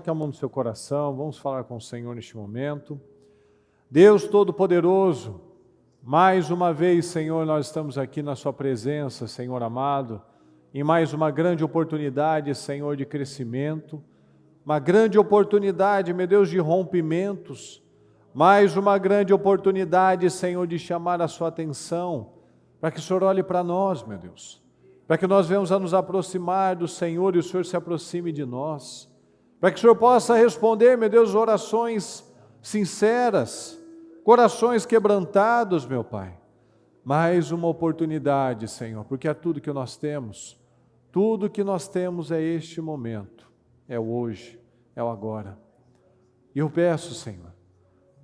coloque a mão no seu coração, vamos falar com o Senhor neste momento. Deus Todo-Poderoso, mais uma vez, Senhor, nós estamos aqui na sua presença, Senhor amado, em mais uma grande oportunidade, Senhor, de crescimento, uma grande oportunidade, meu Deus, de rompimentos, mais uma grande oportunidade, Senhor, de chamar a sua atenção, para que o Senhor olhe para nós, meu Deus, para que nós venhamos a nos aproximar do Senhor e o Senhor se aproxime de nós, para que o Senhor possa responder, meu Deus, orações sinceras, corações quebrantados, meu Pai. Mais uma oportunidade, Senhor, porque é tudo que nós temos é este momento, é o hoje, é o agora. E eu peço, Senhor,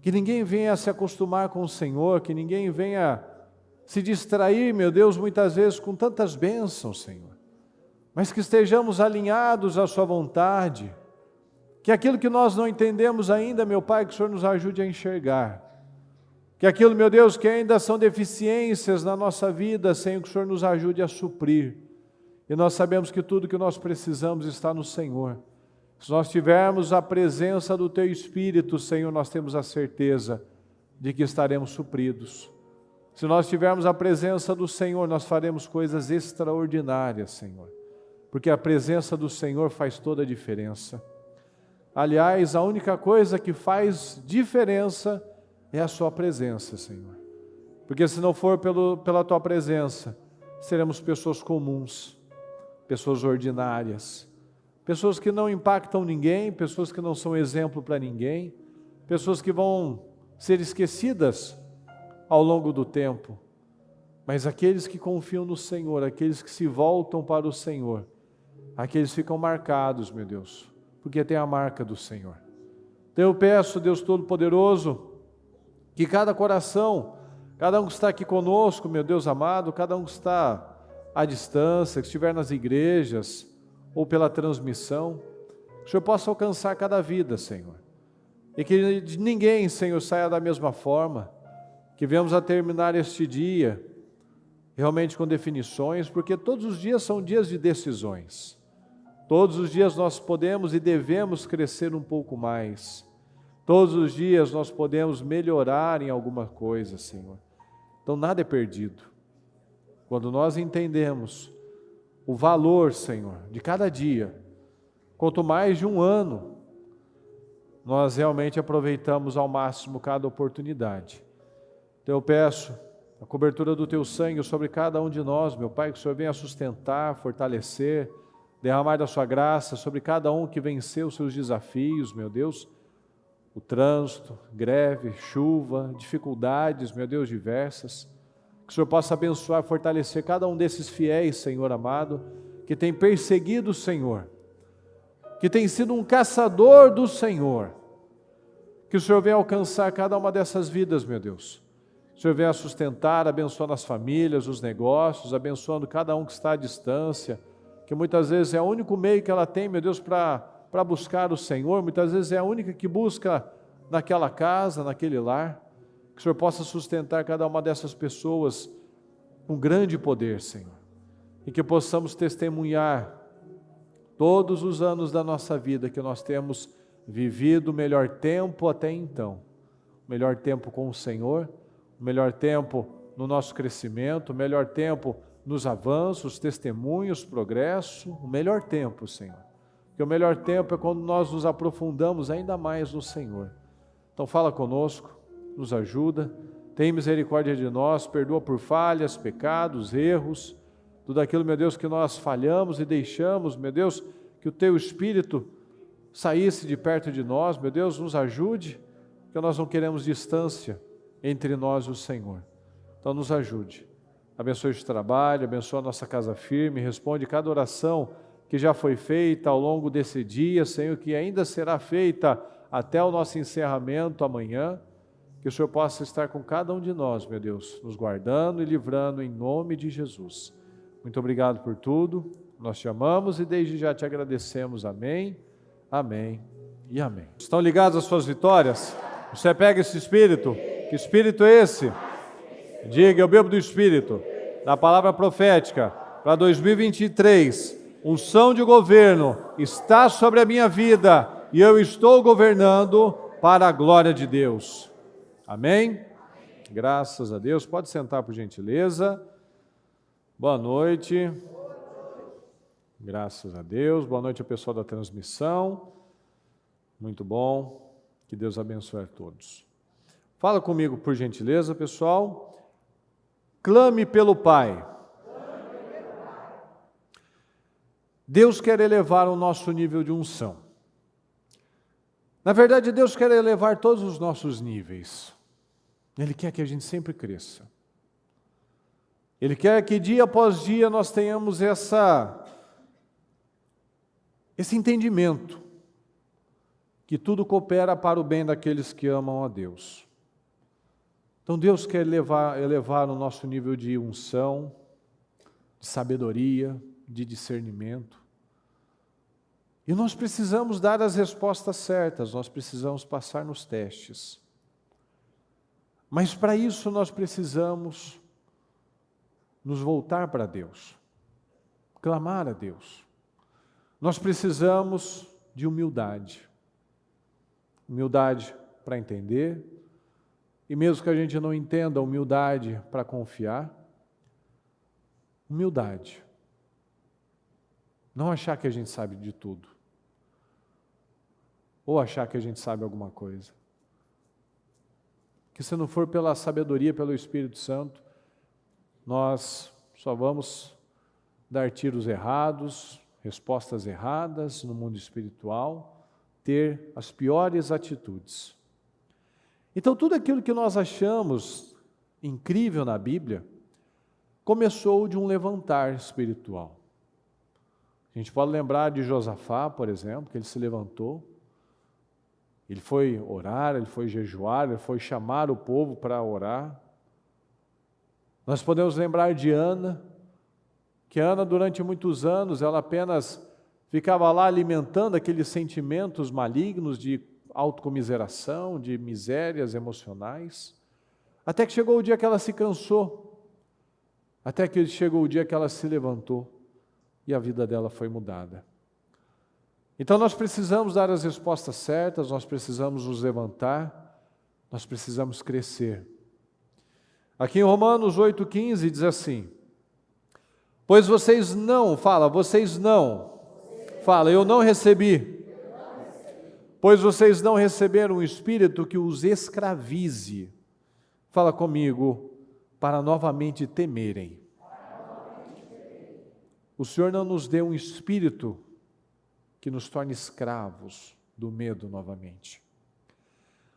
que ninguém venha se acostumar com o Senhor, que ninguém venha se distrair, meu Deus, muitas vezes com tantas bênçãos, Senhor, mas que estejamos alinhados à sua vontade, que aquilo que nós não entendemos ainda, meu Pai, que o Senhor nos ajude a enxergar, que aquilo, meu Deus, que ainda são deficiências na nossa vida, Senhor, que o Senhor nos ajude a suprir. E nós sabemos que tudo que nós precisamos está no Senhor. Se nós tivermos a presença do Teu Espírito, Senhor, nós temos a certeza de que estaremos supridos. Se nós tivermos a presença do Senhor, nós faremos coisas extraordinárias, Senhor, porque a presença do Senhor faz toda a diferença. Aliás, a única coisa que faz diferença é a sua presença, Senhor. Porque se não for pela Tua presença, seremos pessoas comuns, pessoas ordinárias, pessoas que não impactam ninguém, pessoas que não são exemplo para ninguém, pessoas que vão ser esquecidas ao longo do tempo. Mas aqueles que confiam no Senhor, aqueles que se voltam para o Senhor, aqueles ficam marcados, meu Deus, porque tem a marca do Senhor. Então eu peço, Deus Todo-Poderoso, que cada coração, cada um que está aqui conosco, meu Deus amado, cada um que está à distância, que estiver nas igrejas ou pela transmissão, que o Senhor possa alcançar cada vida, Senhor. E que ninguém, Senhor, saia da mesma forma, que venhamos a terminar este dia realmente com definições, porque todos os dias são dias de decisões. Todos os dias nós podemos e devemos crescer um pouco mais. Todos os dias nós podemos melhorar em alguma coisa, Senhor. Então nada é perdido. Quando nós entendemos o valor, Senhor, de cada dia, quanto mais de um ano, nós realmente aproveitamos ao máximo cada oportunidade. Então eu peço a cobertura do Teu sangue sobre cada um de nós, meu Pai, que o Senhor venha sustentar, fortalecer, derramar da Sua graça sobre cada um que venceu os seus desafios, meu Deus, o trânsito, greve, chuva, dificuldades, meu Deus, diversas. Que o Senhor possa abençoar, fortalecer cada um desses fiéis, Senhor amado, que tem perseguido o Senhor, que tem sido um caçador do Senhor. Que o Senhor venha alcançar cada uma dessas vidas, meu Deus. Que o Senhor venha sustentar, abençoando as famílias, os negócios, abençoando cada um que está à distância, que muitas vezes é o único meio que ela tem, meu Deus, para buscar o Senhor, muitas vezes é a única que busca naquela casa, naquele lar. Que o Senhor possa sustentar cada uma dessas pessoas com grande poder, Senhor, e que possamos testemunhar todos os anos da nossa vida que nós temos vivido o melhor tempo até então, o melhor tempo com o Senhor, o melhor tempo no nosso crescimento, o melhor tempo nos avanços, testemunhos, progresso, o melhor tempo, Senhor. Porque o melhor tempo é quando nós nos aprofundamos ainda mais no Senhor. Então fala conosco, nos ajuda, tem misericórdia de nós, perdoa por falhas, pecados, erros, tudo aquilo, meu Deus, que nós falhamos e deixamos, meu Deus, que o Teu Espírito saísse de perto de nós, meu Deus, nos ajude, porque nós não queremos distância entre nós e o Senhor. Então nos ajude, abençoe o trabalho, abençoe a nossa casa firme, responde cada oração que já foi feita ao longo desse dia, Senhor, que ainda será feita até o nosso encerramento amanhã. Que o Senhor possa estar com cada um de nós, meu Deus, nos guardando e livrando em nome de Jesus. Muito obrigado por tudo, nós te amamos e desde já te agradecemos. Amém, amém e amém. Estão ligados às suas vitórias? Você pega esse Espírito? Que Espírito é esse? Diga, eu bebo do Espírito, da palavra profética para 2023. Unção de governo está sobre a minha vida e eu estou governando para a glória de Deus. Amém? Graças a Deus. Pode sentar, por gentileza. Boa noite. Graças a Deus. Boa noite ao pessoal da transmissão. Muito bom. Que Deus abençoe a todos. Fala comigo, por gentileza, pessoal. Clame pelo Pai. Deus quer elevar o nosso nível de unção. Na verdade, Deus quer elevar todos os nossos níveis. Ele quer que a gente sempre cresça. Ele quer que dia após dia nós tenhamos esse entendimento que tudo coopera para o bem daqueles que amam a Deus. Então Deus quer elevar o nosso nível de unção, de sabedoria, de discernimento. E nós precisamos dar as respostas certas, nós precisamos passar nos testes. Mas para isso nós precisamos nos voltar para Deus, clamar a Deus. Nós precisamos de humildade. Humildade para entender, e mesmo que a gente não entenda, humildade para confiar. Humildade. Não achar que a gente sabe de tudo. Ou achar que a gente sabe alguma coisa. Que se não for pela sabedoria, pelo Espírito Santo, nós só vamos dar tiros errados, respostas erradas no mundo espiritual, ter as piores atitudes. Então, tudo aquilo que nós achamos incrível na Bíblia, começou de um levantar espiritual. A gente pode lembrar de Josafá, por exemplo, que ele se levantou, ele foi orar, ele foi jejuar, ele foi chamar o povo para orar. Nós podemos lembrar de Ana, que Ana durante muitos anos, ela apenas ficava lá alimentando aqueles sentimentos malignos de autocomiseração, de misérias emocionais, até que chegou o dia que ela se cansou, até que chegou o dia que ela se levantou e a vida dela foi mudada. Então nós precisamos dar as respostas certas, nós precisamos nos levantar, nós precisamos crescer. Aqui em Romanos 8,15 diz assim: pois vocês não, eu não recebi, pois vocês não receberam um espírito que os escravize, fala comigo, para novamente temerem. O Senhor não nos deu um espírito que nos torne escravos do medo novamente,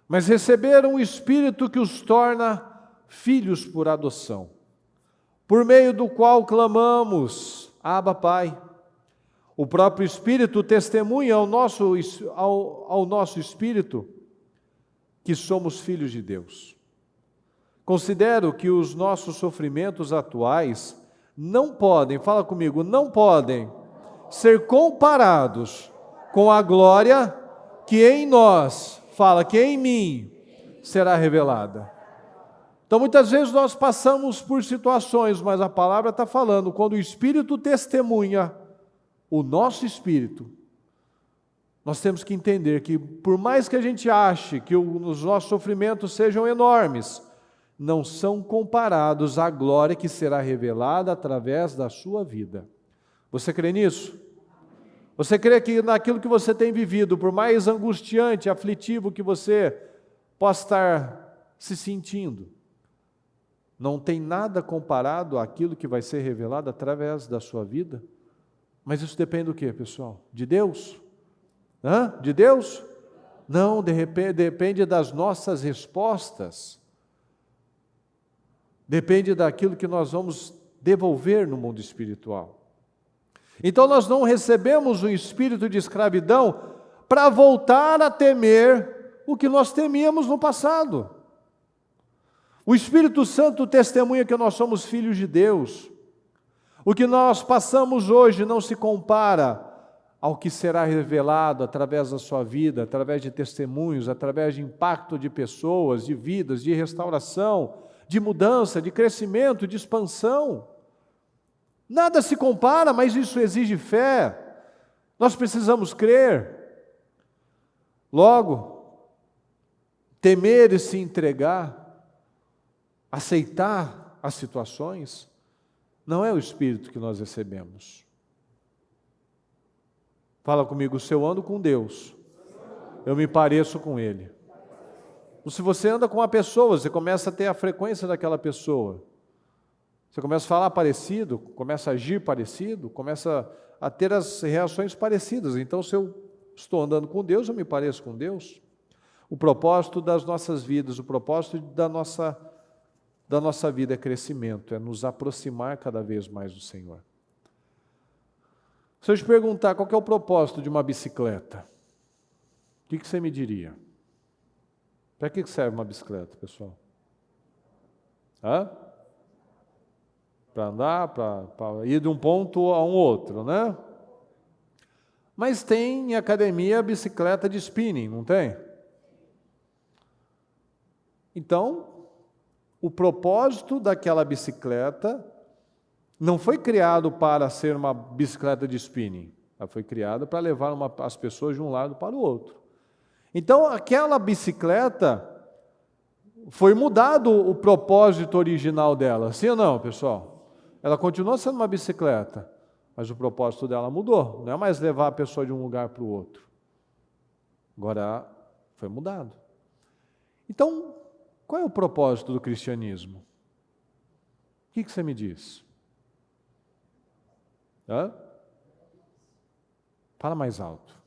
mas receberam um espírito que os torna filhos por adoção, por meio do qual clamamos, Abba, Pai. O próprio Espírito testemunha ao nosso espírito que somos filhos de Deus. Considero que os nossos sofrimentos atuais não podem, fala comigo, não podem ser comparados com a glória que em nós, fala que em mim, será revelada. Então muitas vezes nós passamos por situações, mas a palavra está falando, quando o Espírito testemunha o nosso espírito, nós temos que entender que por mais que a gente ache que os nossos sofrimentos sejam enormes, não são comparados à glória que será revelada através da sua vida. Você crê nisso? Você crê que naquilo que você tem vivido, por mais angustiante, aflitivo que você possa estar se sentindo, não tem nada comparado àquilo que vai ser revelado através da sua vida? Mas isso depende do quê, pessoal? De Deus? De Deus? Não, depende das nossas respostas. Depende daquilo que nós vamos devolver no mundo espiritual. Então nós não recebemos um espírito de escravidão para voltar a temer o que nós temíamos no passado. O Espírito Santo testemunha que nós somos filhos de Deus. O que nós passamos hoje não se compara ao que será revelado através da sua vida, através de testemunhos, através de impacto de pessoas, de vidas, de restauração, de mudança, de crescimento, de expansão. Nada se compara, mas isso exige fé. Nós precisamos crer. Logo, temer e se entregar, aceitar as situações, não é o espírito que nós recebemos. Fala comigo, se eu ando com Deus, eu me pareço com Ele. Se você anda com uma pessoa, você começa a ter a frequência daquela pessoa. Você começa a falar parecido, começa a agir parecido, começa a ter as reações parecidas. Então, se eu estou andando com Deus, eu me pareço com Deus. O propósito das nossas vidas, o propósito da nossa vida é crescimento, é nos aproximar cada vez mais do Senhor. Se eu te perguntar qual que é o propósito de uma bicicleta, o que você me diria? Para que serve uma bicicleta, pessoal? Para andar, para ir de um ponto a um outro, né? Mas tem em academia bicicleta de spinning, não tem? Então, o propósito daquela bicicleta não foi criado para ser uma bicicleta de spinning. Ela foi criada para levar as pessoas de um lado para o outro. Então, aquela bicicleta, foi mudado o propósito original dela. Sim ou não, pessoal? Ela continua sendo uma bicicleta, mas o propósito dela mudou. Não é mais levar a pessoa de um lugar para o outro. Agora foi mudado. Então, qual é o propósito do cristianismo? O que você me diz? Fala mais alto.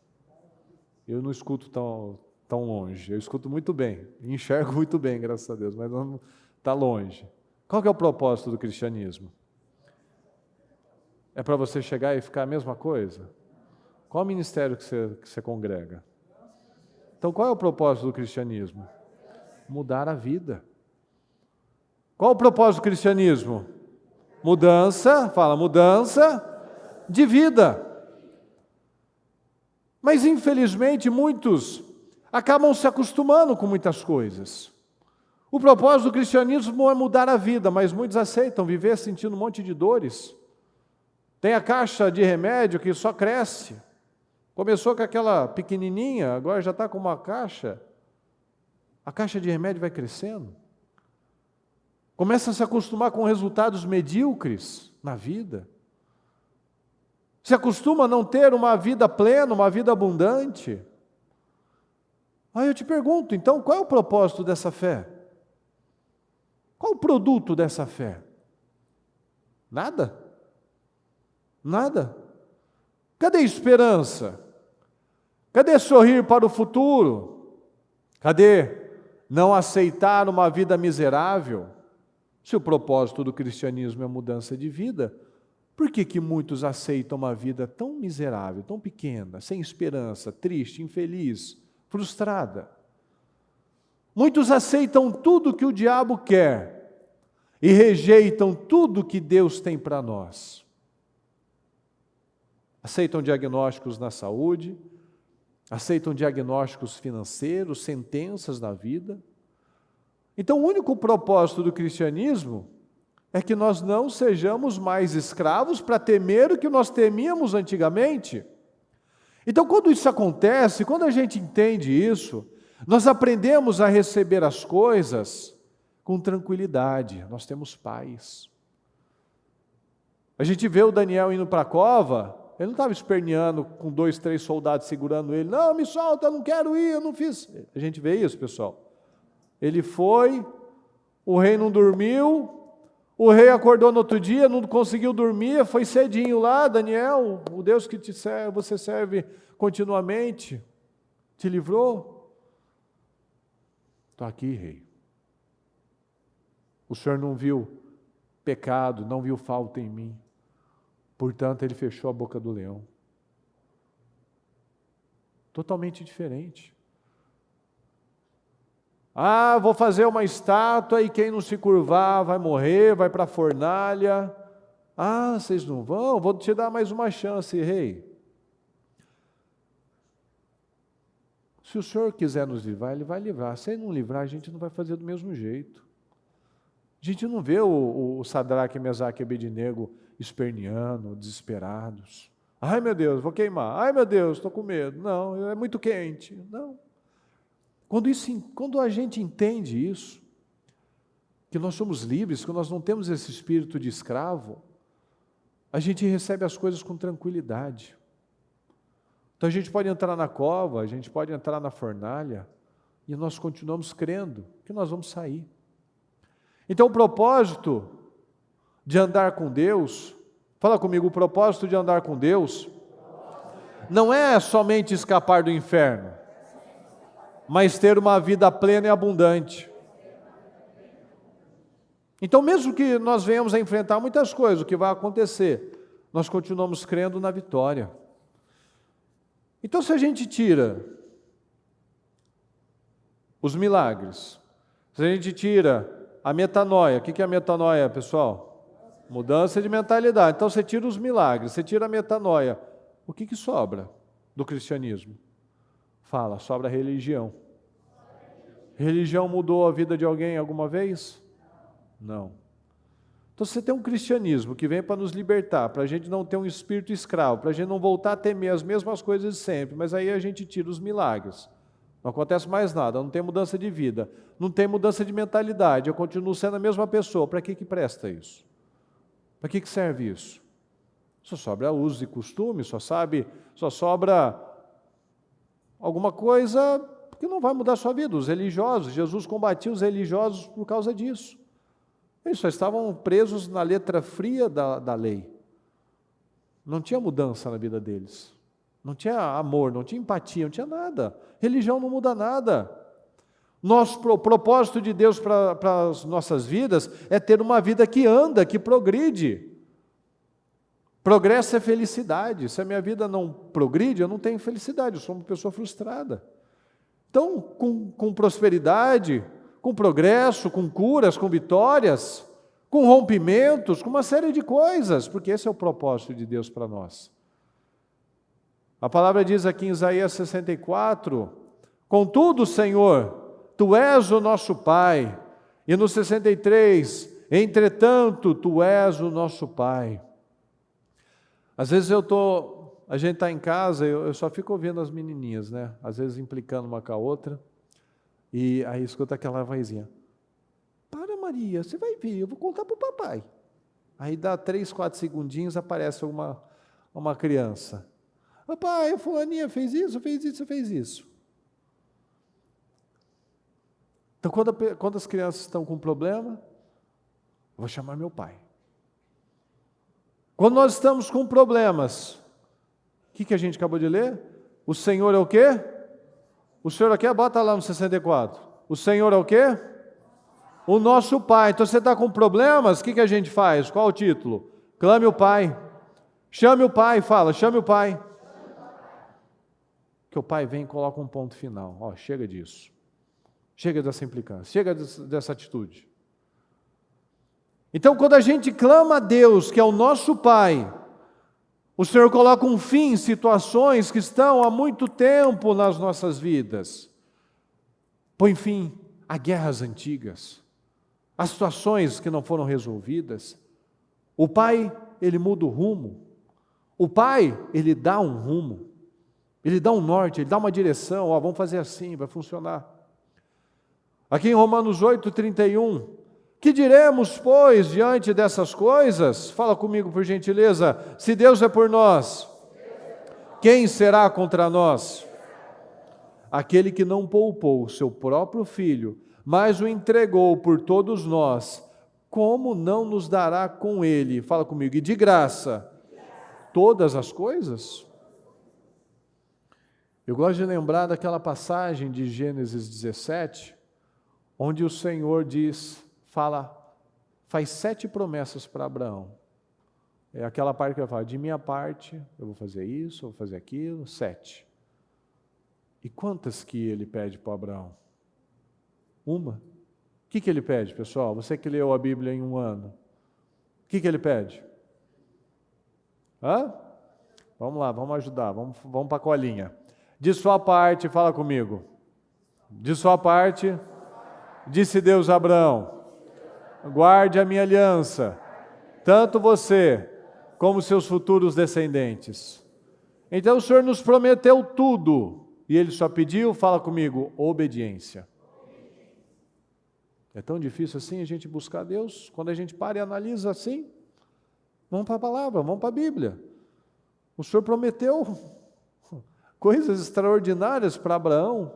Eu não escuto tão longe. Eu escuto muito bem. Enxergo muito bem, graças a Deus, mas não está longe. Qual que é o propósito do cristianismo? É para você chegar e ficar a mesma coisa? Qual o ministério que você congrega? Então, qual é o propósito do cristianismo? Mudar a vida. Qual o propósito do cristianismo? Mudança de vida. Mas, infelizmente, muitos acabam se acostumando com muitas coisas. O propósito do cristianismo é mudar a vida, mas muitos aceitam viver sentindo um monte de dores. Tem a caixa de remédio que só cresce. Começou com aquela pequenininha, agora já está com uma caixa. A caixa de remédio vai crescendo. Começa a se acostumar com resultados medíocres na vida. Se acostuma a não ter uma vida plena, uma vida abundante. Aí eu te pergunto, então, qual é o propósito dessa fé? Qual o produto dessa fé? Nada. Nada. Cadê esperança? Cadê sorrir para o futuro? Cadê não aceitar uma vida miserável? Se o propósito do cristianismo é mudança de vida, por que muitos aceitam uma vida tão miserável, tão pequena, sem esperança, triste, infeliz, frustrada? Muitos aceitam tudo que o diabo quer e rejeitam tudo que Deus tem para nós. Aceitam diagnósticos na saúde, aceitam diagnósticos financeiros, sentenças na vida. Então, o único propósito do cristianismo é que nós não sejamos mais escravos para temer o que nós temíamos antigamente. Então, quando isso acontece, quando a gente entende isso, nós aprendemos a receber as coisas com tranquilidade, nós temos paz. A gente vê o Daniel indo para a cova, ele não estava esperneando com 2, 3 soldados segurando ele. Não, me solta, eu não quero ir, eu não fiz. A gente vê isso, pessoal. Ele foi, o rei não dormiu, o rei acordou no outro dia, não conseguiu dormir, foi cedinho lá, Daniel, o Deus que você serve continuamente, te livrou. Estou aqui, rei. O Senhor não viu pecado, não viu falta em mim. Portanto, ele fechou a boca do leão. Totalmente diferente. Vou fazer uma estátua e quem não se curvar vai morrer, vai para a fornalha. Vocês não vão? Vou te dar mais uma chance, rei. Se o Senhor quiser nos livrar, Ele vai livrar. Se Ele não livrar, a gente não vai fazer do mesmo jeito. A gente não vê o Sadraque, Mesaque e Abednego esperneando, desesperados. Ai meu Deus, vou queimar. Ai meu Deus, estou com medo. Não, é muito quente. Não. Quando a gente entende isso, que nós somos livres, que nós não temos esse espírito de escravo, a gente recebe as coisas com tranquilidade. Então a gente pode entrar na cova, a gente pode entrar na fornalha, e nós continuamos crendo que nós vamos sair. Então o propósito de andar com Deus, fala comigo, o propósito de andar com Deus, não é somente escapar do inferno, mas ter uma vida plena e abundante. Então, mesmo que nós venhamos a enfrentar muitas coisas, o que vai acontecer? Nós continuamos crendo na vitória. Então, se a gente tira os milagres, se a gente tira a metanoia, o que é a metanoia, pessoal? Mudança de mentalidade. Então, você tira os milagres, você tira a metanoia, o que sobra do cristianismo? Sobra a religião. Religião mudou a vida de alguém alguma vez? Não. Então você tem um cristianismo que vem para nos libertar, para a gente não ter um espírito escravo, para a gente não voltar a temer as mesmas coisas de sempre, mas aí a gente tira os milagres. Não acontece mais nada, não tem mudança de vida, não tem mudança de mentalidade, eu continuo sendo a mesma pessoa. Para que presta isso? Para que serve isso? Só sobra usos e costumes, só sobra alguma coisa que não vai mudar a sua vida. Os religiosos, Jesus combatia os religiosos por causa disso. Eles só estavam presos na letra fria da lei. Não tinha mudança na vida deles. Não tinha amor, não tinha empatia, não tinha nada. Religião não muda nada. O propósito de Deus para as nossas vidas é ter uma vida que anda, que progride. Progresso é felicidade. Se a minha vida não progride, eu não tenho felicidade, eu sou uma pessoa frustrada. Então, com prosperidade, com progresso, com curas, com vitórias, com rompimentos, com uma série de coisas, porque esse é o propósito de Deus para nós. A palavra diz aqui em Isaías 64, contudo, Senhor, Tu és o nosso Pai, e no 63, entretanto, Tu és o nosso Pai. Às vezes a gente está em casa, eu só fico ouvindo as menininhas, né? Às vezes implicando uma com a outra, e aí escuta aquela vozinha, para Maria, você vai ver, eu vou contar para o papai. Aí dá 3, 4 segundinhos, aparece uma criança. Papai, a fulaninha fez isso. Então quando as crianças estão com problema, eu vou chamar meu pai. Quando nós estamos com problemas, o que a gente acabou de ler? O Senhor é o quê? O Senhor é o quê? Bota lá no 64. O Senhor é o quê? O nosso Pai. Então você está com problemas, o que a gente faz? Qual o título? Clame o Pai. Chame o Pai, chame o Pai. Que o Pai vem e coloca um ponto final. Chega disso. Chega dessa implicância, chega dessa atitude. Então, quando a gente clama a Deus, que é o nosso Pai, o Senhor coloca um fim em situações que estão há muito tempo nas nossas vidas. Põe fim a guerras antigas, a situações que não foram resolvidas. O Pai, Ele muda o rumo. O Pai, Ele dá um rumo. Ele dá um norte, Ele dá uma direção. Vamos fazer assim, vai funcionar. Aqui em Romanos 8:31, que diremos, pois, diante dessas coisas? Fala comigo, por gentileza. Se Deus é por nós, quem será contra nós? Aquele que não poupou o seu próprio Filho, mas o entregou por todos nós, como não nos dará com Ele, fala comigo, e de graça, todas as coisas? Eu gosto de lembrar daquela passagem de Gênesis 17, onde o Senhor faz 7 promessas para Abraão. É aquela parte que ele fala, de minha parte, eu vou fazer isso, eu vou fazer aquilo, 7. E quantas que ele pede para Abraão? Uma. O que ele pede, pessoal? Você que leu a Bíblia em um ano. O que ele pede? Vamos lá, vamos ajudar, vamos para a colinha. De sua parte, fala comigo. De sua parte, disse Deus a Abraão, guarde a minha aliança, tanto você como seus futuros descendentes. Então o Senhor nos prometeu tudo, e ele só pediu, fala comigo, obediência. É tão difícil assim a gente buscar Deus? Quando a gente para e analisa assim, vamos para a palavra, vamos para a Bíblia. O Senhor prometeu coisas extraordinárias para Abraão,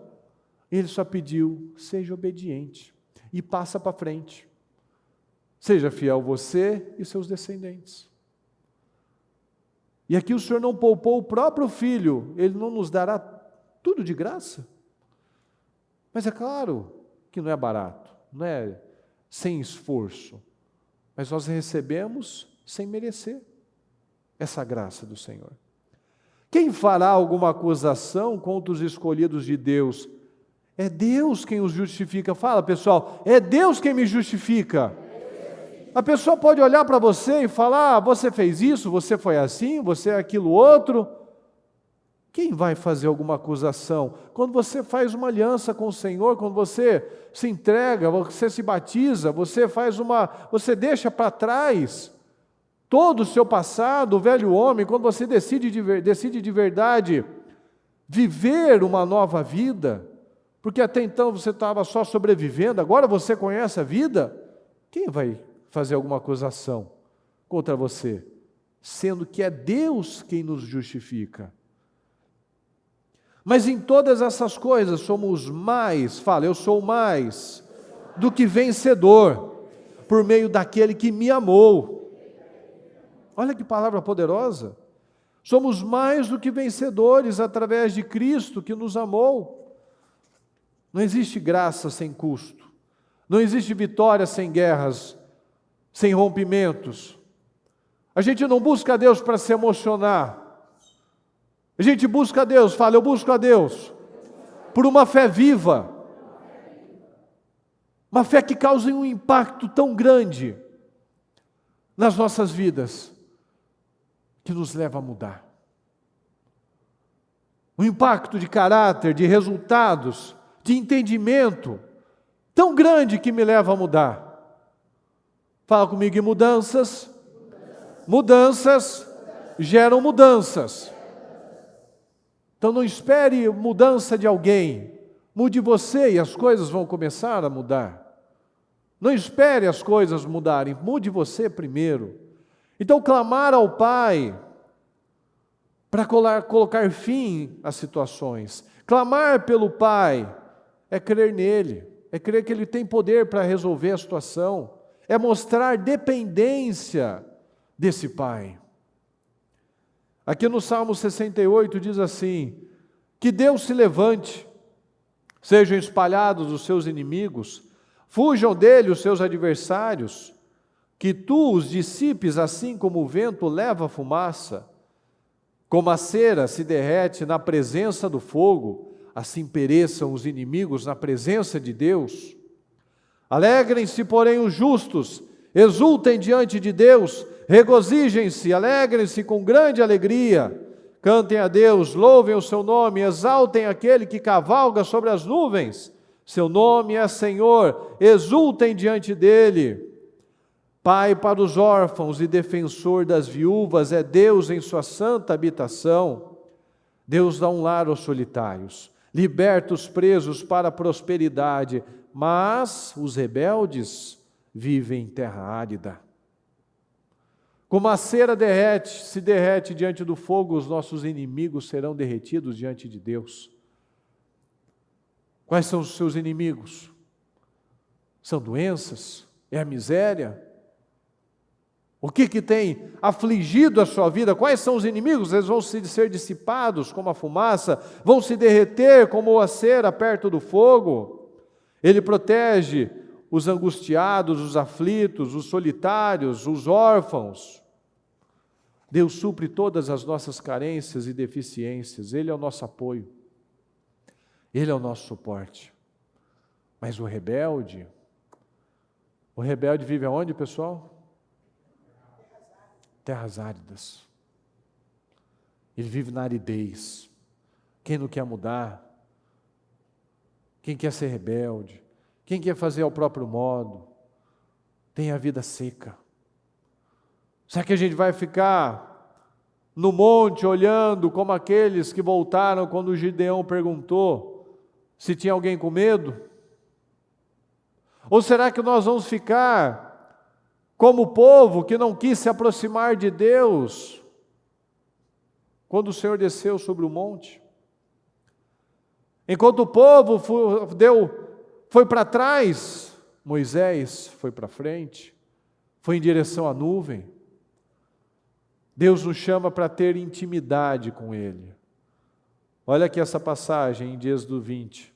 e ele só pediu, seja obediente, e passa para frente. Seja fiel você e seus descendentes. E aqui o Senhor não poupou o próprio Filho, Ele não nos dará tudo de graça? Mas é claro que não é barato, não é sem esforço, mas nós recebemos sem merecer essa graça do Senhor. Quem fará alguma acusação contra os escolhidos de Deus? É Deus quem os justifica. Fala, pessoal, é Deus quem me justifica. A pessoa pode olhar para você e falar, você fez isso, você foi assim, você é aquilo outro. Quem vai fazer alguma acusação? Quando você faz uma aliança com o Senhor, quando você se entrega, você se batiza, você deixa para trás todo o seu passado, o velho homem, quando você decide de verdade viver uma nova vida, porque até então você estava só sobrevivendo, agora você conhece a vida, quem vai fazer alguma acusação contra você? Sendo que é Deus quem nos justifica. Mas em todas essas coisas somos mais, fala, eu sou mais do que vencedor, por meio daquele que me amou. Olha que palavra poderosa. Somos mais do que vencedores através de Cristo que nos amou. Não existe graça sem custo. Não existe vitória sem guerras, sem rompimentos. A gente não busca a Deus para se emocionar. A gente busca a Deus, fala, eu busco a Deus por uma fé viva. Uma fé que cause um impacto tão grande nas nossas vidas, que nos leva a mudar. Um impacto de caráter, de resultados, de entendimento, tão grande que me leva a mudar. Fala comigo, e mudanças geram mudanças. Então não espere mudança de alguém, mude você e as coisas vão começar a mudar. Não espere as coisas mudarem, mude você primeiro. Então clamar ao Pai para colocar fim às situações. Clamar pelo Pai é crer nele, é crer que Ele tem poder para resolver a situação, é mostrar dependência desse Pai. Aqui no Salmo 68 diz assim, que Deus se levante, sejam espalhados os seus inimigos, fujam dele os seus adversários, que tu os dissipes assim como o vento leva a fumaça, como a cera se derrete na presença do fogo, assim pereçam os inimigos na presença de Deus. Alegrem-se, porém, os justos, exultem diante de Deus, regozijem-se, alegrem-se com grande alegria, cantem a Deus, louvem o seu nome, exaltem aquele que cavalga sobre as nuvens, seu nome é Senhor, exultem diante dele. Pai para os órfãos e defensor das viúvas é Deus em sua santa habitação. Deus dá um lar aos solitários, liberta os presos para a prosperidade, mas os rebeldes vivem em terra árida. Como a cera se derrete diante do fogo, os nossos inimigos serão derretidos diante de Deus. Quais são os seus inimigos? São doenças? É a miséria? O que tem afligido a sua vida? Quais são os inimigos? Eles vão ser dissipados como a fumaça, vão se derreter como a cera perto do fogo. Ele protege os angustiados, os aflitos, os solitários, os órfãos. Deus supre todas as nossas carências e deficiências. Ele é o nosso apoio. Ele é o nosso suporte. Mas o rebelde vive aonde, pessoal? Terras áridas. Ele vive na aridez. Quem não quer mudar? Quem quer ser rebelde? Quem quer fazer ao próprio modo? Tem a vida seca. Será que a gente vai ficar no monte, olhando como aqueles que voltaram quando Gideão perguntou se tinha alguém com medo? Ou será que nós vamos ficar como o povo que não quis se aproximar de Deus quando o Senhor desceu sobre o monte? Enquanto o povo foi para trás, Moisés foi para frente, foi em direção à nuvem. Deus nos chama para ter intimidade com Ele. Olha aqui essa passagem em Êxodo 20.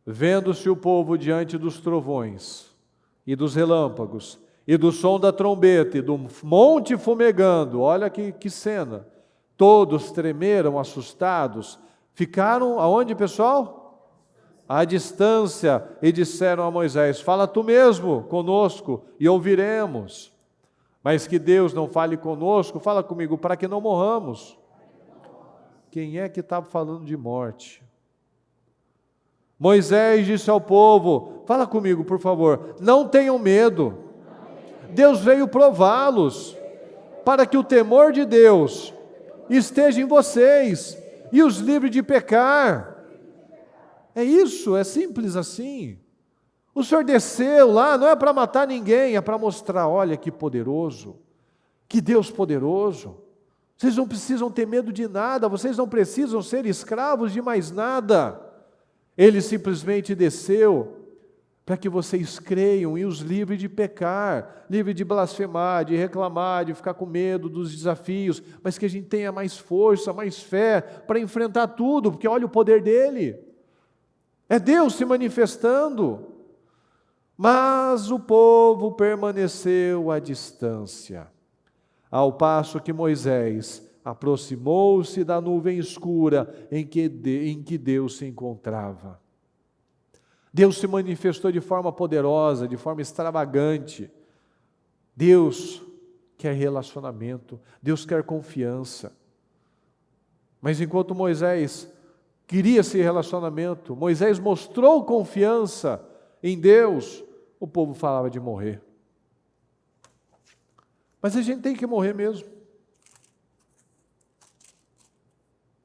Vendo-se o povo diante dos trovões, e dos relâmpagos, e do som da trombeta, e do monte fumegando, olha que cena, todos tremeram assustados, ficaram aonde, pessoal? À distância, e disseram a Moisés: fala tu mesmo conosco, e ouviremos. Mas que Deus não fale conosco, fala comigo, para que não morramos. Quem é que estava falando de morte? Moisés disse ao povo, fala comigo por favor, não tenham medo. Deus veio prová-los, para que o temor de Deus esteja em vocês, e os livre de pecar. É isso, é simples assim. O Senhor desceu lá, não é para matar ninguém, é para mostrar, olha que poderoso, que Deus poderoso. Vocês não precisam ter medo de nada, vocês não precisam ser escravos de mais nada. Ele simplesmente desceu para que vocês creiam e os livre de pecar, livre de blasfemar, de reclamar, de ficar com medo dos desafios, mas que a gente tenha mais força, mais fé para enfrentar tudo, porque olha o poder dele. É Deus se manifestando. Mas o povo permaneceu à distância, ao passo que Moisés aproximou-se da nuvem escura em que Deus se encontrava. Deus se manifestou de forma poderosa, de forma extravagante. Deus quer relacionamento, Deus quer confiança. Mas enquanto Moisés queria esse relacionamento, Moisés mostrou confiança em Deus, o povo falava de morrer. Mas a gente tem que morrer mesmo.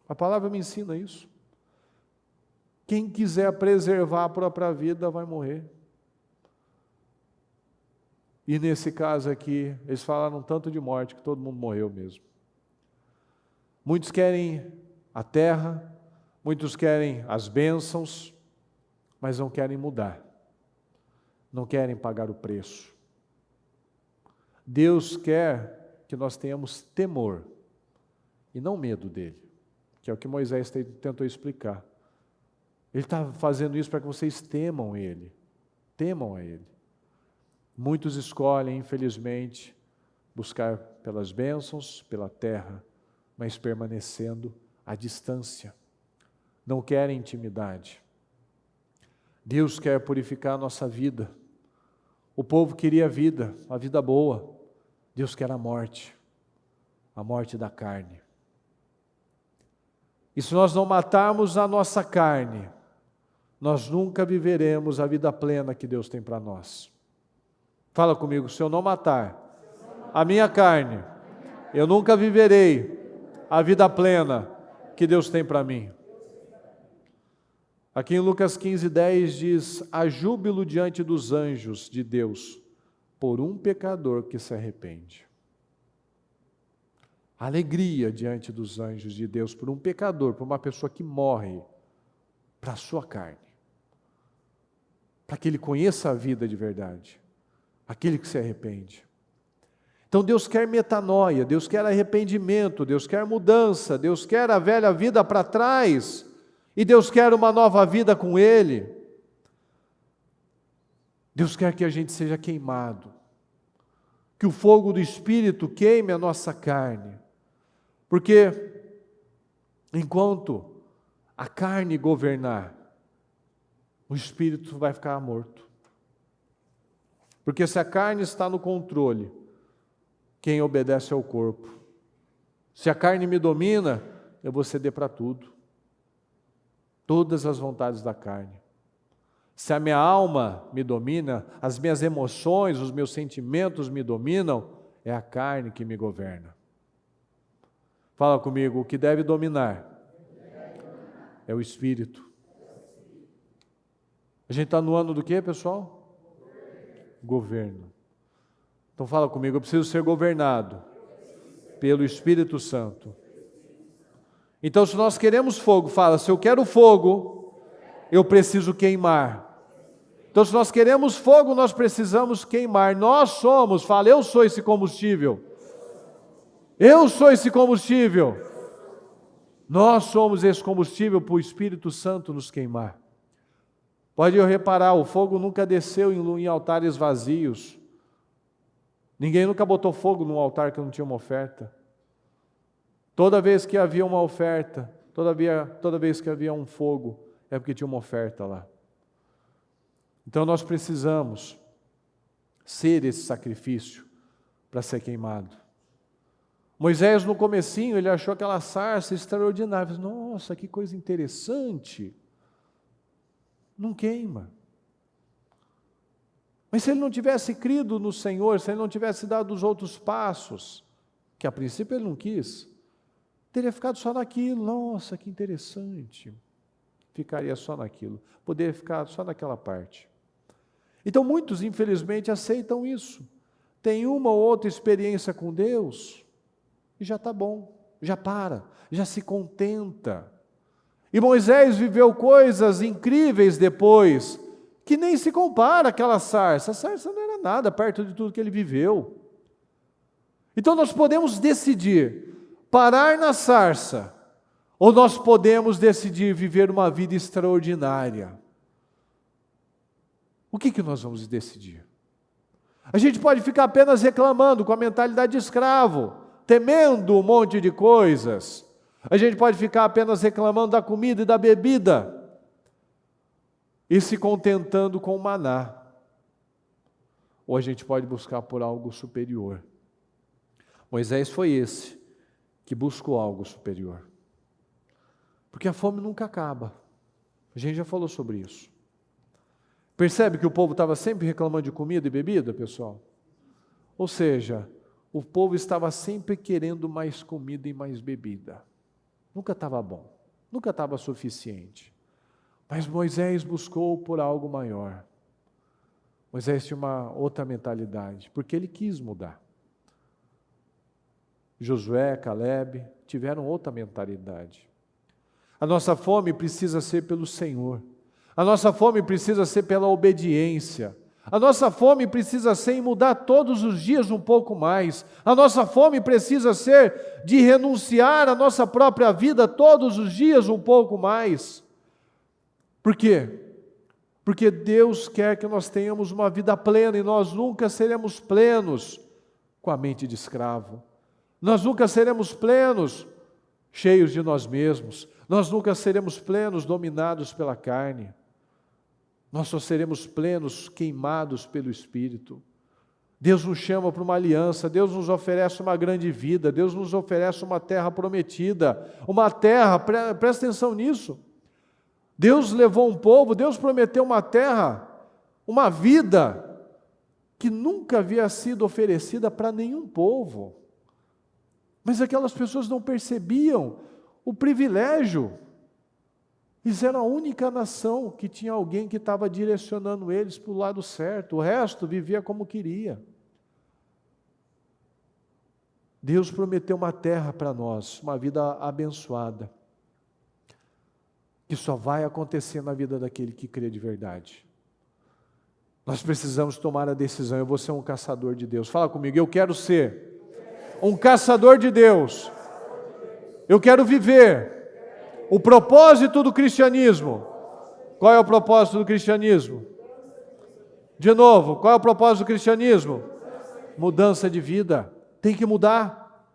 A palavra me ensina isso. Quem quiser preservar a própria vida vai morrer. E nesse caso aqui, eles falaram tanto de morte que todo mundo morreu mesmo. Muitos querem a terra, muitos querem as bênçãos, mas não querem mudar. Não querem pagar o preço. Deus quer que nós tenhamos temor e não medo dele, que é o que Moisés tentou explicar. Ele está fazendo isso para que vocês temam ele, temam a ele. Muitos escolhem, infelizmente, buscar pelas bênçãos, pela terra, mas permanecendo à distância. Não querem intimidade. Deus quer purificar a nossa vida. O povo queria a vida boa. Deus quer a morte da carne. E se nós não matarmos a nossa carne, nós nunca viveremos a vida plena que Deus tem para nós. Fala comigo, se eu não matar a minha carne, eu nunca viverei a vida plena que Deus tem para mim. Aqui em Lucas 15:10 diz: há júbilo diante dos anjos de Deus por um pecador que se arrepende. Alegria diante dos anjos de Deus por um pecador, por uma pessoa que morre para a sua carne, para que ele conheça a vida de verdade, aquele que se arrepende. Então Deus quer metanoia, Deus quer arrependimento, Deus quer mudança, Deus quer a velha vida para trás, e Deus quer uma nova vida com Ele. Deus quer que a gente seja queimado, que o fogo do Espírito queime a nossa carne, porque enquanto a carne governar, o Espírito vai ficar morto. Porque se a carne está no controle, quem obedece é o corpo. Se a carne me domina, eu vou ceder para tudo. Todas as vontades da carne. Se a minha alma me domina, as minhas emoções, os meus sentimentos me dominam, é a carne que me governa. Fala comigo, o que deve dominar é o Espírito. A gente está no ano do quê, pessoal? Governo. Então fala comigo, eu preciso ser governado pelo Espírito Santo. Então se nós queremos fogo, fala, se eu quero fogo, eu preciso queimar. Então se nós queremos fogo, nós precisamos queimar. Nós somos, fala, eu sou esse combustível. Eu sou esse combustível. Nós somos esse combustível para o Espírito Santo nos queimar. Pode eu reparar, o fogo nunca desceu em altares vazios. Ninguém nunca botou fogo num altar que não tinha uma oferta. Toda vez que havia uma oferta, toda vez que havia um fogo, é porque tinha uma oferta lá. Então nós precisamos ser esse sacrifício para ser queimado. Moisés no comecinho, ele achou aquela sarça extraordinária. Nossa, que coisa interessante. Não queima. Mas se ele não tivesse crido no Senhor, se ele não tivesse dado os outros passos, que a princípio ele não quis, teria ficado só naquilo. Nossa, que interessante. Ficaria só naquilo. Poderia ficar só naquela parte. Então muitos, infelizmente, aceitam isso. Tem uma ou outra experiência com Deus e já está bom, já para, já se contenta. E Moisés viveu coisas incríveis depois, que nem se compara àquela sarça. A sarça não era nada perto de tudo que ele viveu. Então nós podemos decidir parar na sarça, ou nós podemos decidir viver uma vida extraordinária. O que nós vamos decidir? A gente pode ficar apenas reclamando com a mentalidade de escravo, temendo um monte de coisas. A gente pode ficar apenas reclamando da comida e da bebida e se contentando com o maná. Ou a gente pode buscar por algo superior. Moisés foi esse que buscou algo superior. Porque a fome nunca acaba. A gente já falou sobre isso. Percebe que o povo estava sempre reclamando de comida e bebida, pessoal? Ou seja, o povo estava sempre querendo mais comida e mais bebida. Nunca estava bom, nunca estava suficiente. Mas Moisés buscou por algo maior. Moisés tinha uma outra mentalidade, porque ele quis mudar. Josué, Caleb tiveram outra mentalidade. A nossa fome precisa ser pelo Senhor. A nossa fome precisa ser pela obediência. A nossa fome precisa ser em mudar todos os dias um pouco mais. A nossa fome precisa ser de renunciar à nossa própria vida todos os dias um pouco mais. Por quê? Porque Deus quer que nós tenhamos uma vida plena e nós nunca seremos plenos com a mente de escravo. Nós nunca seremos plenos cheios de nós mesmos. Nós nunca seremos plenos dominados pela carne. Nós só seremos plenos queimados pelo Espírito. Deus nos chama para uma aliança, Deus nos oferece uma grande vida, Deus nos oferece uma terra prometida, uma terra, presta atenção nisso. Deus levou um povo, Deus prometeu uma terra, uma vida que nunca havia sido oferecida para nenhum povo. Mas aquelas pessoas não percebiam o privilégio. Eles eram a única nação que tinha alguém que estava direcionando eles para o lado certo. O resto vivia como queria. Deus prometeu uma terra para nós, uma vida abençoada, que só vai acontecer na vida daquele que crê de verdade. Nós precisamos tomar a decisão. Eu vou ser um caçador de Deus. Fala comigo, eu quero ser um caçador de Deus. Eu quero viver o propósito do cristianismo. Qual é o propósito do cristianismo? De novo, qual é o propósito do cristianismo? Mudança de vida. Tem que mudar.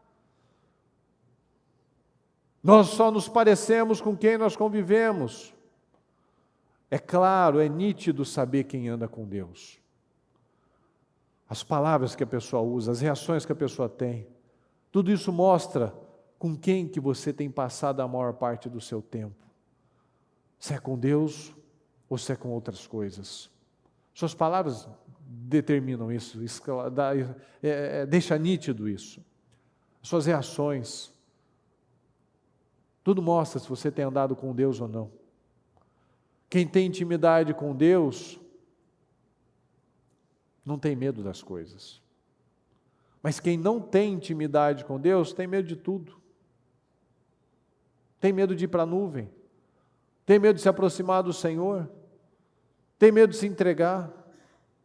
Nós só nos parecemos com quem nós convivemos. É claro, é nítido saber quem anda com Deus. As palavras que a pessoa usa, as reações que a pessoa tem, tudo isso mostra com quem que você tem passado a maior parte do seu tempo. Se é com Deus ou se é com outras coisas. Suas palavras determinam isso, deixa nítido isso. Suas reações. Tudo mostra se você tem andado com Deus ou não. Quem tem intimidade com Deus não tem medo das coisas. Mas quem não tem intimidade com Deus tem medo de tudo. Tem medo de ir para a nuvem. Tem medo de se aproximar do Senhor. Tem medo de se entregar.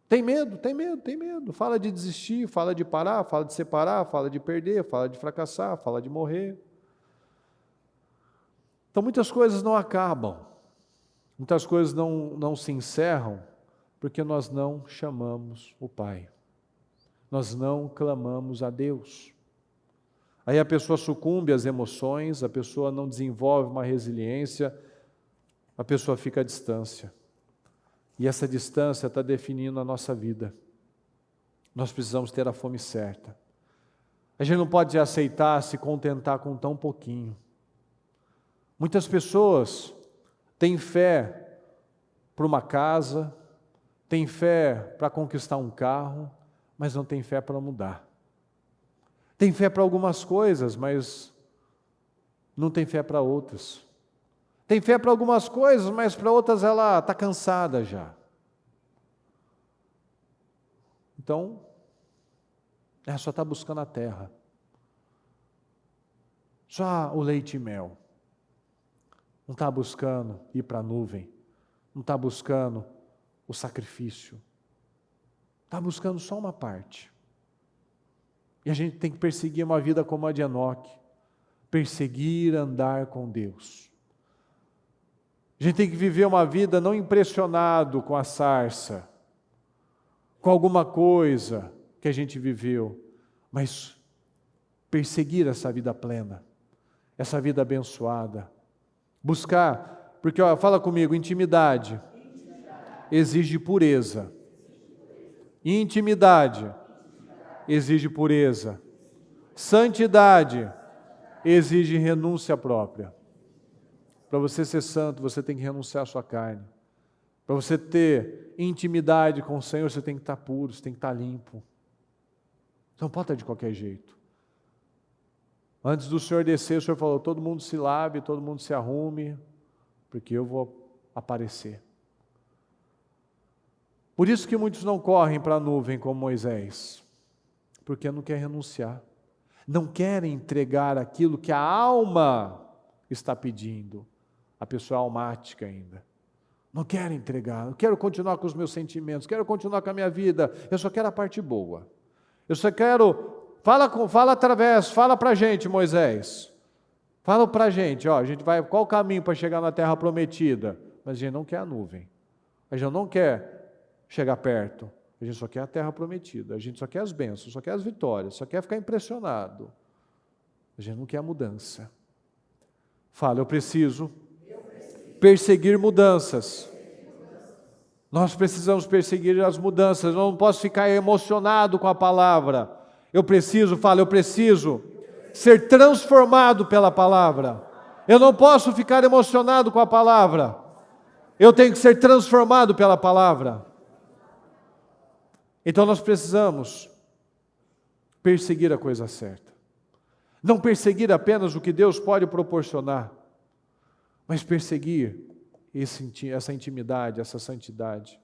Tem medo, tem medo, tem medo. Fala de desistir, fala de parar, fala de separar, fala de perder, fala de fracassar, fala de morrer. Então muitas coisas não acabam. Muitas coisas não se encerram porque nós não chamamos o Pai. Nós não clamamos a Deus. Aí a pessoa sucumbe às emoções, a pessoa não desenvolve uma resiliência, a pessoa fica à distância. E essa distância está definindo a nossa vida. Nós precisamos ter a fome certa. A gente não pode aceitar, se contentar com tão pouquinho. Muitas pessoas têm fé para uma casa, têm fé para conquistar um carro, mas não têm fé para mudar. Tem fé para algumas coisas, mas não tem fé para outras. Tem fé para algumas coisas, mas para outras ela está cansada já. Então, ela só está buscando a terra. Só o leite e mel. Não está buscando ir para a nuvem. Não está buscando o sacrifício. Está buscando só uma parte. E a gente tem que perseguir uma vida como a de Enoque. Perseguir andar com Deus. A gente tem que viver uma vida não impressionado com a sarça, com alguma coisa que a gente viveu, mas perseguir essa vida plena, essa vida abençoada. Buscar, porque fala comigo, intimidade exige pureza. Intimidade exige pureza. Santidade exige renúncia própria. Para você ser santo, você tem que renunciar à sua carne. Para você ter intimidade com o Senhor, você tem que estar puro, você tem que estar limpo. Você não pode estar de qualquer jeito. Antes do Senhor descer, o Senhor falou, todo mundo se lave, todo mundo se arrume, porque eu vou aparecer. Por isso que muitos não correm para a nuvem como Moisés, porque não quer renunciar. Não querem entregar aquilo que a alma está pedindo. A pessoa é almática ainda. Não quero entregar, eu quero continuar com os meus sentimentos, quero continuar com a minha vida, eu só quero a parte boa. Eu só quero, fala para a gente, Moisés. Fala para a gente, a gente vai, qual o caminho para chegar na terra prometida? Mas a gente não quer a nuvem, a gente não quer chegar perto, a gente só quer a terra prometida, a gente só quer as bênçãos, só quer as vitórias, só quer ficar impressionado. A gente não quer a mudança. Fala, eu preciso perseguir mudanças. Nós precisamos perseguir as mudanças. Eu não posso ficar emocionado com a palavra. Eu preciso ser transformado pela palavra. Eu não posso ficar emocionado com a palavra. Eu tenho que ser transformado pela palavra. Então nós precisamos perseguir a coisa certa. Não perseguir apenas o que Deus pode proporcionar, mas perseguir essa intimidade, essa santidade.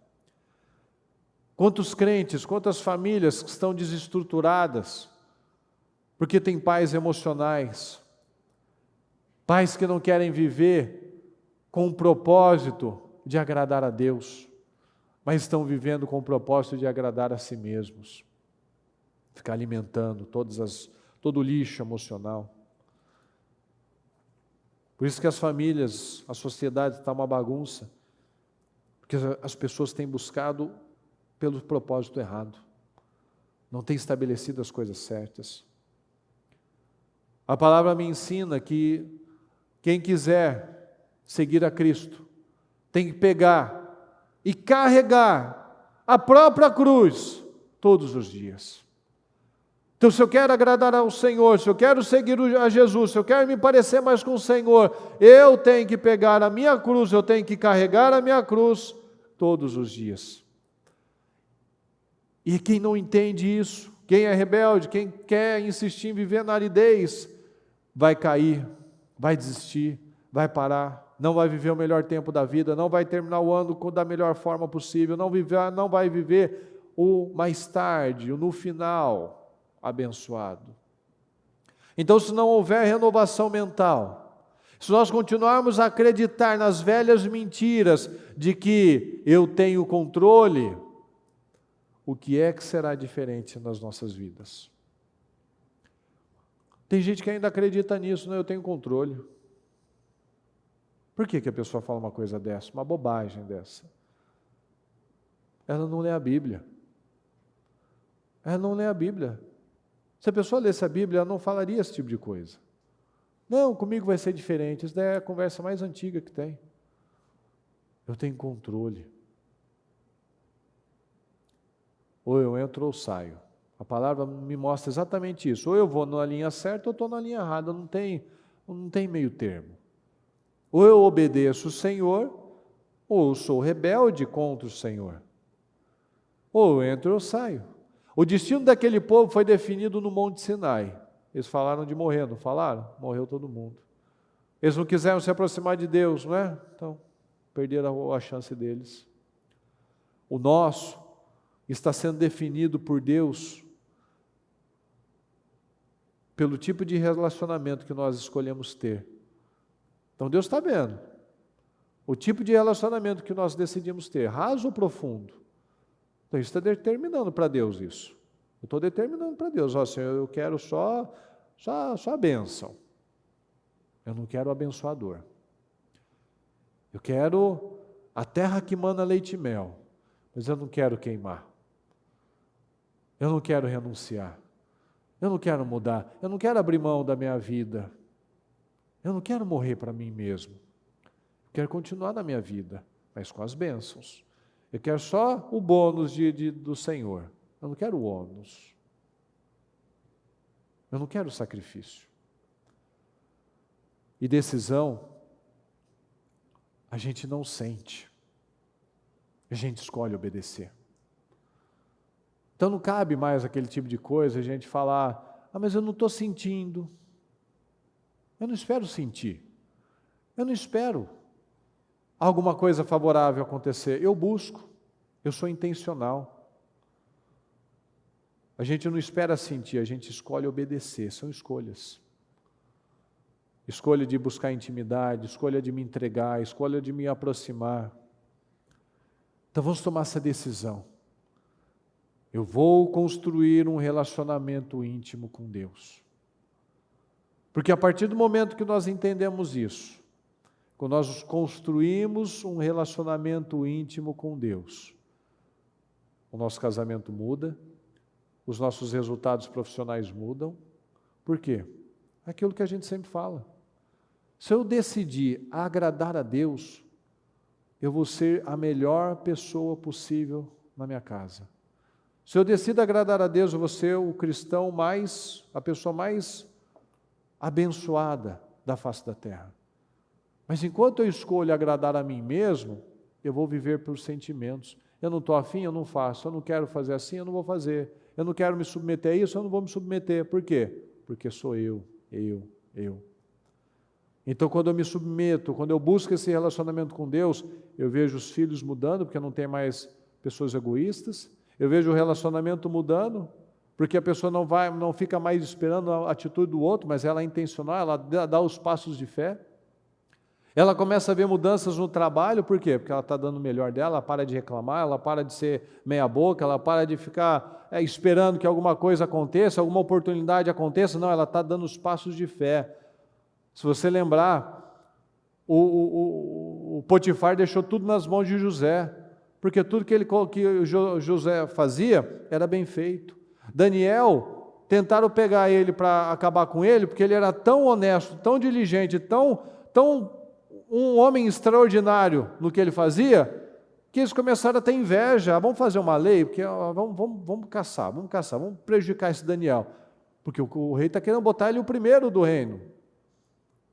Quantos crentes, quantas famílias que estão desestruturadas, porque tem pais emocionais, pais que não querem viver com o propósito de agradar a Deus, mas estão vivendo com o propósito de agradar a si mesmos, ficar alimentando todo o lixo emocional. Por isso que as famílias, a sociedade está uma bagunça, porque as pessoas têm buscado pelo propósito errado, não têm estabelecido as coisas certas. A palavra me ensina que quem quiser seguir a Cristo, tem que pegar e carregar a própria cruz todos os dias. Então, se eu quero agradar ao Senhor, se eu quero seguir a Jesus, se eu quero me parecer mais com o Senhor, eu tenho que pegar a minha cruz, eu tenho que carregar a minha cruz todos os dias. E quem não entende isso, quem é rebelde, quem quer insistir em viver na aridez, vai cair vai desistir, vai parar, não vai viver o melhor tempo da vida, não vai terminar o ano da melhor forma possível, não vai viver o mais tarde, o no final abençoado. Então, se não houver renovação mental, se nós continuarmos a acreditar nas velhas mentiras de que eu tenho controle, o que é que será diferente nas nossas vidas? Tem gente que ainda acredita nisso, eu tenho controle. Por que a pessoa fala uma coisa dessa, uma bobagem dessa? Ela não lê a Bíblia. Ela não lê a Bíblia. Se a pessoa lesse a Bíblia, ela não falaria esse tipo de coisa. Não, comigo vai ser diferente. Isso daí é a conversa mais antiga que tem. Eu tenho controle. Ou eu entro ou saio. A palavra me mostra exatamente isso. Ou eu vou na linha certa ou estou na linha errada. Não tem meio termo. Ou eu obedeço o Senhor, ou eu sou rebelde contra o Senhor. Ou eu entro ou saio. O destino daquele povo foi definido no Monte Sinai. Eles falaram de morrer, não falaram? Morreu todo mundo. Eles não quiseram se aproximar de Deus, não é? Então, perderam a chance deles. O nosso está sendo definido por Deus pelo tipo de relacionamento que nós escolhemos ter. Então Deus está vendo o tipo de relacionamento que nós decidimos ter, raso ou profundo. Então isso está determinando para Deus isso. Eu estou determinando para Deus, Senhor, eu quero só a bênção. Eu não quero o abençoador. Eu quero a terra que mana leite e mel, mas eu não quero queimar. Eu não quero renunciar. Eu não quero mudar. Eu não quero abrir mão da minha vida. Eu não quero morrer para mim mesmo. Eu quero continuar na minha vida, mas com as bênçãos. Eu quero só o bônus do Senhor. Eu não quero o ônus. Eu não quero o sacrifício. E decisão, a gente não sente. A gente escolhe obedecer. Então não cabe mais aquele tipo de coisa, a gente falar, mas eu não estou sentindo. Eu não espero sentir. Eu não espero alguma coisa favorável acontecer. Eu busco. Eu sou intencional. A gente não espera sentir, a gente escolhe obedecer. São escolhas. Escolha de buscar intimidade, escolha de me entregar, escolha de me aproximar. Então vamos tomar essa decisão. Eu vou construir um relacionamento íntimo com Deus. Porque a partir do momento que nós entendemos isso, quando nós construímos um relacionamento íntimo com Deus, o nosso casamento muda, os nossos resultados profissionais mudam. Por quê? Aquilo que a gente sempre fala. Se eu decidir agradar a Deus, eu vou ser a melhor pessoa possível na minha casa. Se eu decido agradar a Deus, eu vou ser o cristão a pessoa mais abençoada da face da terra. Mas enquanto eu escolho agradar a mim mesmo, eu vou viver pelos sentimentos. Eu não estou afim, eu não faço. Eu não quero fazer assim, eu não vou fazer. Eu não quero me submeter a isso, eu não vou me submeter. Por quê? Porque sou eu. Então, quando eu me submeto, quando eu busco esse relacionamento com Deus, eu vejo os filhos mudando, porque não tem mais pessoas egoístas. Eu vejo o relacionamento mudando, porque a pessoa não fica mais esperando a atitude do outro, mas ela é intencional, ela dá os passos de fé. Ela começa a ver mudanças no trabalho, por quê? Porque ela está dando o melhor dela, ela para de reclamar, ela para de ser meia boca, ela para de ficar esperando que alguma coisa aconteça, alguma oportunidade aconteça, não, ela está dando os passos de fé. Se você lembrar, o Potifar deixou tudo nas mãos de José, porque tudo que José fazia era bem feito. Daniel, tentaram pegar ele para acabar com ele, porque ele era tão honesto, tão diligente, tão um homem extraordinário no que ele fazia, que eles começaram a ter inveja. Vamos fazer uma lei, porque vamos caçar, vamos prejudicar esse Daniel, porque o rei está querendo botar ele o primeiro do reino.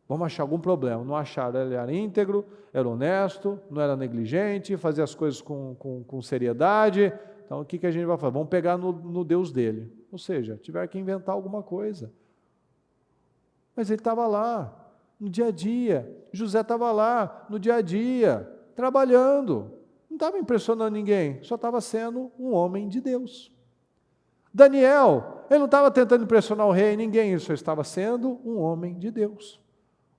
Vamos achar algum problema. Não acharam, ele era íntegro, era honesto, não era negligente, fazia as coisas com seriedade. Então o que a gente vai fazer? Vamos pegar no Deus dele. Ou seja, tiveram que inventar alguma coisa. Mas ele estava lá. no dia a dia. José estava lá, no dia a dia, trabalhando. Não estava impressionando ninguém, só estava sendo um homem de Deus. Daniel, ele não estava tentando impressionar o rei, ninguém, ele só estava sendo um homem de Deus.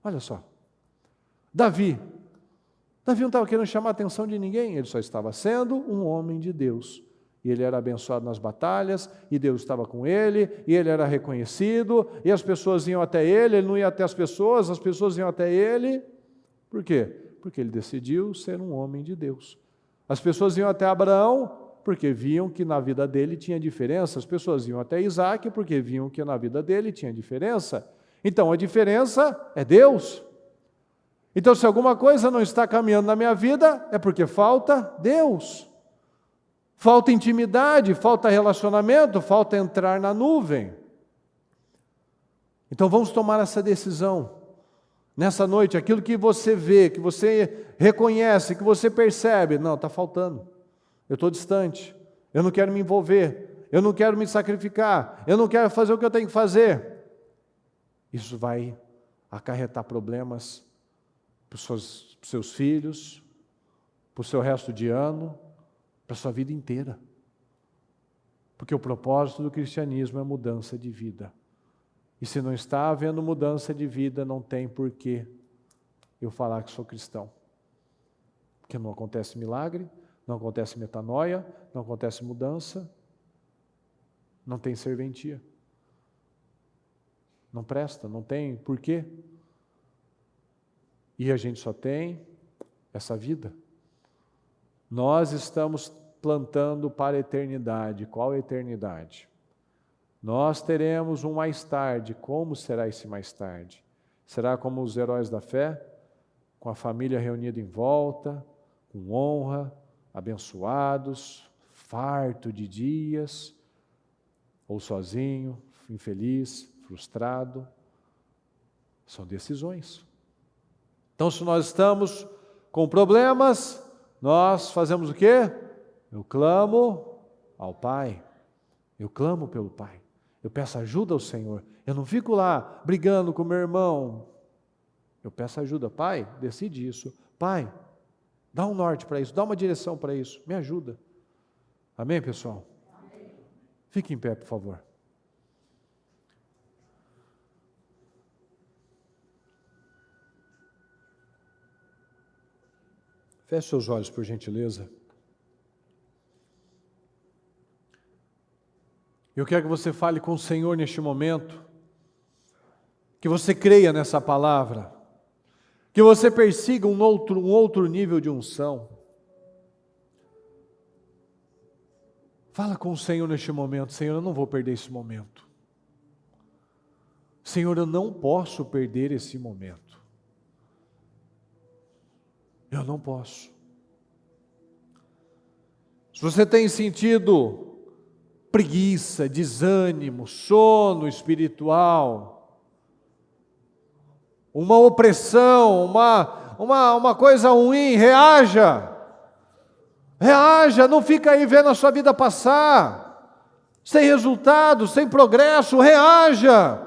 Olha só. Davi não estava querendo chamar a atenção de ninguém, ele só estava sendo um homem de Deus. E ele era abençoado nas batalhas, e Deus estava com ele, e ele era reconhecido, e as pessoas iam até ele não ia até as pessoas iam até ele. Por quê? Porque ele decidiu ser um homem de Deus. As pessoas iam até Abraão, porque viam que na vida dele tinha diferença. As pessoas iam até Isaac, porque viam que na vida dele tinha diferença. Então a diferença é Deus. Então se alguma coisa não está caminhando na minha vida, é porque falta Deus. Falta intimidade, falta relacionamento, falta entrar na nuvem. Então vamos tomar essa decisão. Nessa noite, aquilo que você vê, que você reconhece, que você percebe, não, está faltando. Eu estou distante, eu não quero me envolver, eu não quero me sacrificar, eu não quero fazer o que eu tenho que fazer. Isso vai acarretar problemas para os seus filhos, para o seu resto de ano, para a sua vida inteira. Porque o propósito do cristianismo é mudança de vida. E se não está havendo mudança de vida, não tem porquê eu falar que sou cristão. Porque não acontece milagre, não acontece metanoia, não acontece mudança, não tem serventia. Não presta, não tem porquê. E a gente só tem essa vida. Nós estamos plantando para a eternidade. Qual a eternidade? Nós teremos um mais tarde. Como será esse mais tarde? Será como os heróis da fé? Com a família reunida em volta, com honra, abençoados, farto de dias, ou sozinho, infeliz, frustrado? São decisões. Então, se nós estamos com problemas, nós fazemos o quê? Eu clamo ao Pai. Eu clamo pelo Pai. Eu peço ajuda ao Senhor. Eu não fico lá brigando com meu irmão. Eu peço ajuda. Pai, decide isso. Pai, dá um norte para isso. Dá uma direção para isso. Me ajuda. Amém, pessoal? Amém. Fique em pé, por favor. Feche seus olhos, por gentileza. Eu quero que você fale com o Senhor neste momento, que você creia nessa palavra, que você persiga um outro nível de unção. Fala com o Senhor neste momento. Senhor, eu não vou perder esse momento. Senhor, eu não posso perder esse momento. Eu não posso. Se você tem sentido preguiça, desânimo, sono espiritual, uma opressão, uma coisa ruim, reaja, não fica aí vendo a sua vida passar, sem resultado, sem progresso, reaja,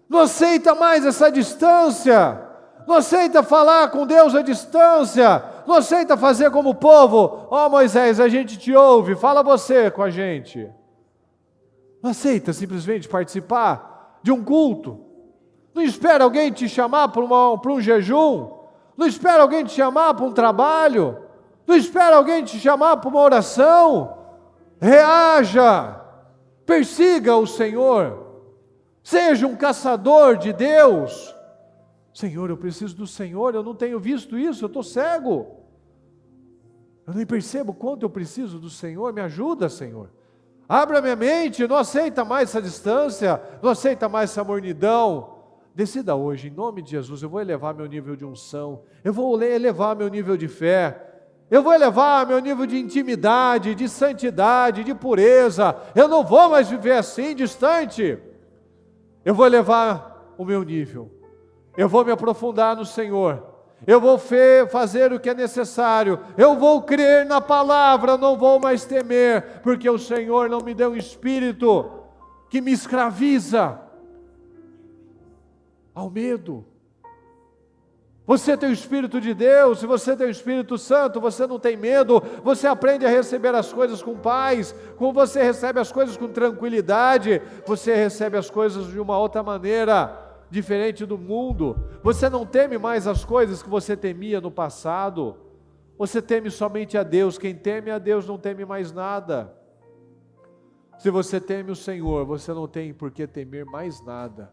não aceita mais essa distância, não aceita falar com Deus à distância, não aceita fazer como o povo. Ó Moisés, a gente te ouve, fala você com a gente. Não aceita simplesmente participar de um culto. Não espera alguém te chamar para um jejum. Não espera alguém te chamar para um trabalho. Não espera alguém te chamar para uma oração. Reaja, persiga o Senhor. Seja um caçador de Deus. Senhor, eu preciso do Senhor, eu não tenho visto isso, eu estou cego. Eu nem percebo quanto eu preciso do Senhor, me ajuda, Senhor. Abra minha mente, não aceita mais essa distância, não aceita mais essa mornidão. Decida hoje, em nome de Jesus, eu vou elevar meu nível de unção, eu vou elevar meu nível de fé, eu vou elevar meu nível de intimidade, de santidade, de pureza. Eu não vou mais viver assim, distante. Eu vou elevar o meu nível. Eu vou me aprofundar no Senhor, eu vou fazer o que é necessário, eu vou crer na palavra, não vou mais temer, porque o Senhor não me deu um espírito que me escraviza ao medo, Você tem o Espírito de Deus, se você tem o Espírito Santo, você não tem medo, você aprende a receber as coisas com paz, quando você recebe as coisas com tranquilidade, você recebe as coisas de uma outra maneira, diferente do mundo. Você não teme mais as coisas que você temia no passado, você teme somente a Deus. Quem teme a Deus não teme mais nada. Se você teme o Senhor, você não tem por que temer mais nada.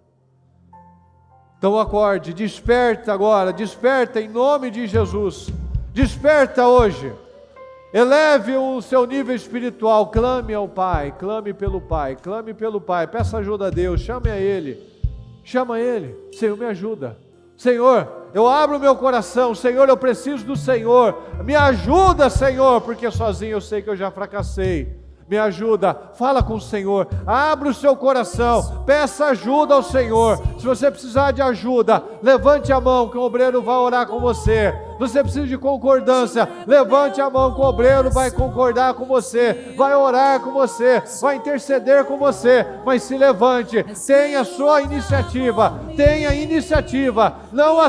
Então acorde, desperta agora, desperta em nome de Jesus, desperta hoje, eleve o seu nível espiritual, clame ao Pai, clame pelo Pai, peça ajuda a Deus, chame a Ele, chama Ele. Senhor, me ajuda, Senhor, eu abro o meu coração, Senhor, eu preciso do Senhor, me ajuda, Senhor, porque sozinho eu sei que eu já fracassei. Me ajuda, fala com o Senhor, abre o seu coração, peça ajuda ao Senhor. Se você precisar de ajuda, levante a mão que o obreiro vai orar com você. Se você precisa de concordância, levante a mão que o obreiro vai concordar com você, vai orar com você, vai interceder com você, mas se levante, tenha sua iniciativa, não